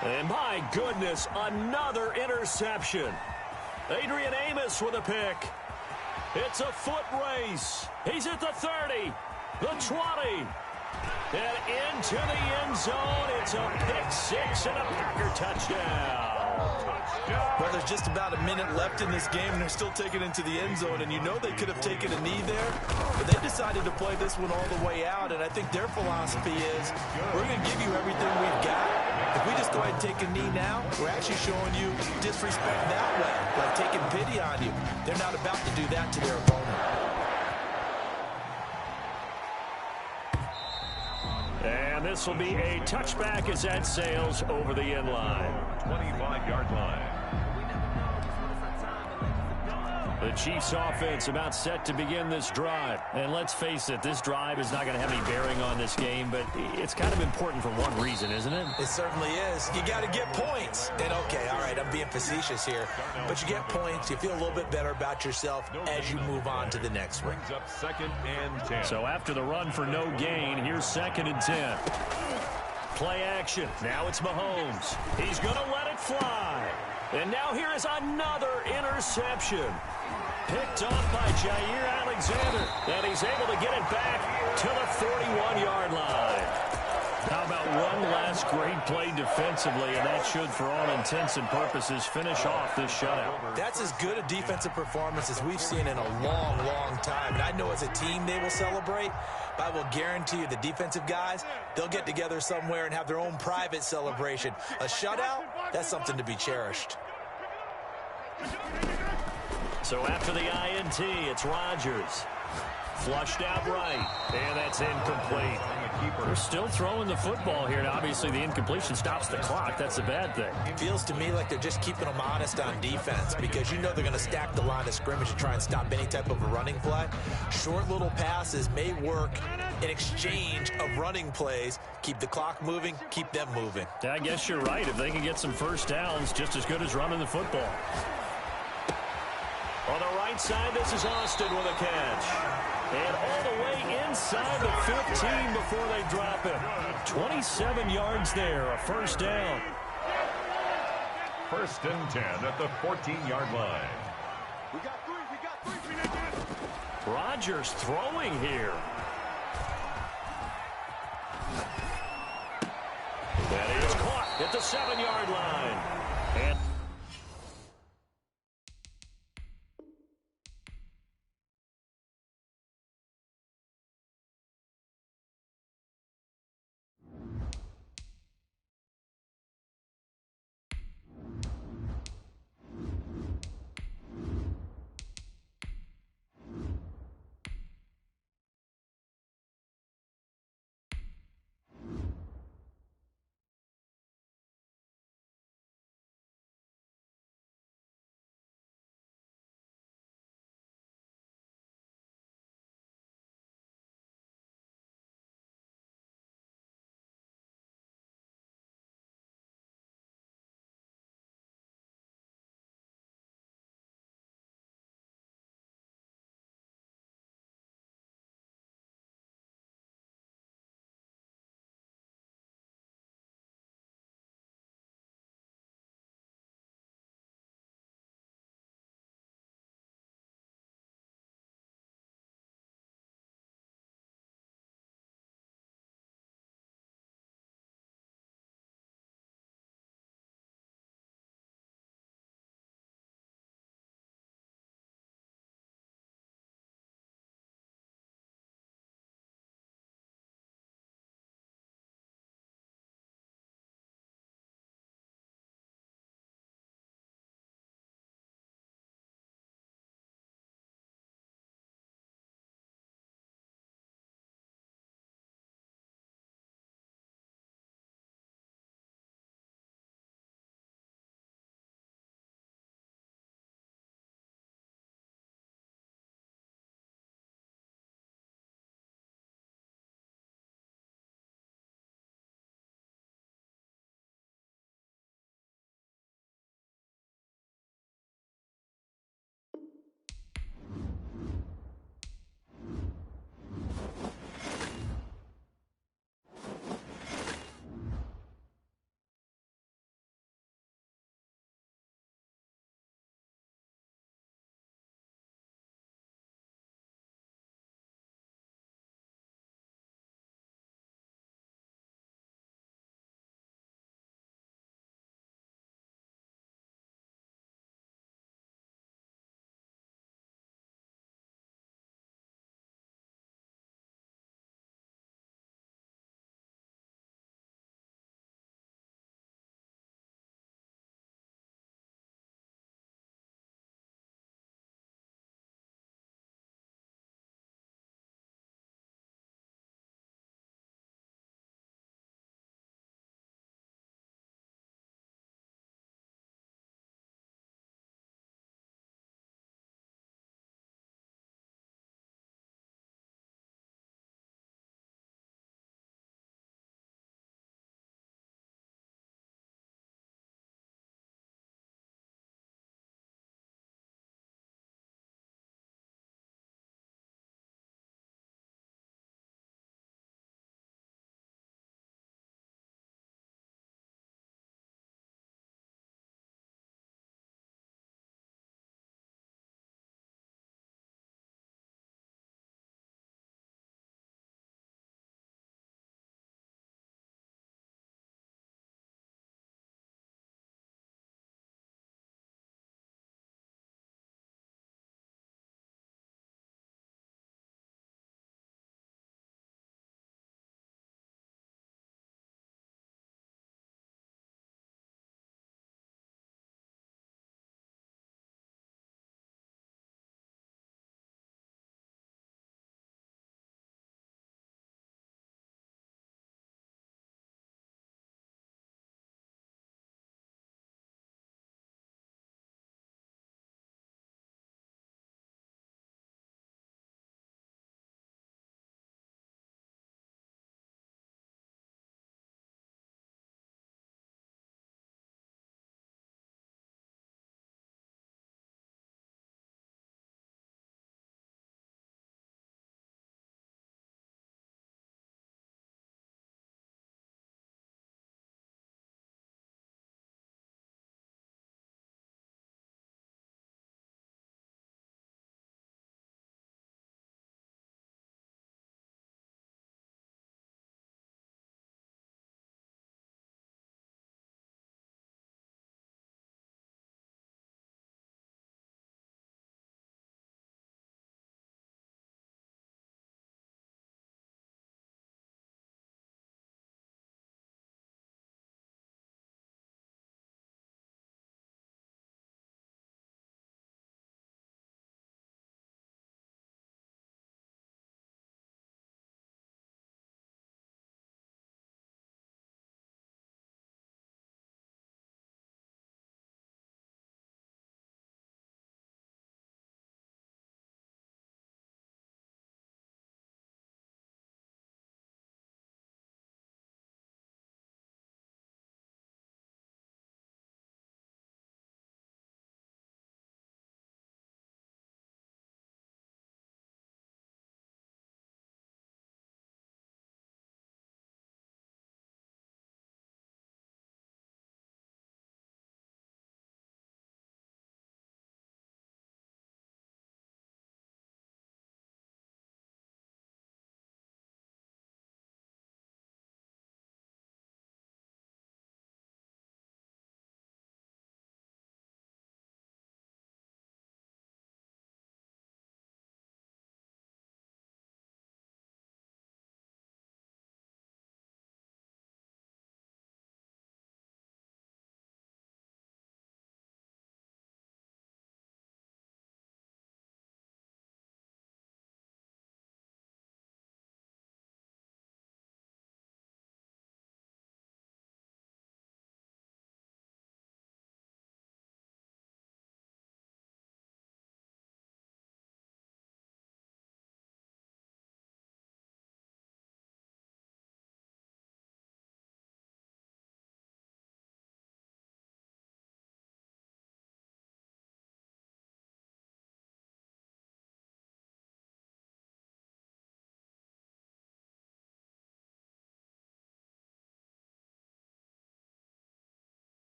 And my goodness, another interception. Adrian Amos with a pick. It's a foot race. He's at the 30, the 20, and into the end zone. It's a pick 6 and a Packer touchdown. Well, there's just about a minute left in this game, and they're still taking it into the end zone. And you know they could have taken a knee there, but they decided to play this one all the way out. And I think their philosophy is, we're going to give you everything we've got. If we just go ahead and take a knee now, we're actually showing you disrespect that way, like taking pity on you. They're not about to do that to their opponent. And this will be a touchback as that sails over the end line. 25-yard line. The Chiefs offense about set to begin this drive. And let's face it, this drive is not going to have any bearing on this game, but it's kind of important for one reason, isn't it? It certainly is. You got to get points. And okay, all right, I'm being facetious here, but you get points. You feel a little bit better about yourself as you move on to the next one. Brings up 2nd and 10. So after the run for no gain, here's 2nd and 10. Play action. Now it's Mahomes. He's going to let it fly. And now here is another interception. Picked off by Jair Alexander. And he's able to get it back to the 41-yard line. How about one last great play defensively, and that should, for all intents and purposes, finish off this shutout. That's as good a defensive performance as we've seen in a long, long time. And I know as a team they will celebrate, but I will guarantee you the defensive guys, they'll get together somewhere and have their own private celebration. A shutout, that's something to be cherished. So after the INT, it's Rodgers. Flushed out right, and that's incomplete. They're still throwing the football here, and obviously the incompletion stops the clock. That's a bad thing. It feels to me like they're just keeping them honest on defense because you know they're going to stack the line of scrimmage to try and stop any type of a running play. Short little passes may work in exchange of running plays. Keep the clock moving, keep them moving. I guess you're right. If they can get some first downs, just as good as running the football. On the right side, this is Austin with a catch. And all the way inside the 15 before they drop it. 27 yards there, a first down. 1st and 10 at the 14-yard line. We got three. Rodgers throwing here. And he is caught at the 7-yard line.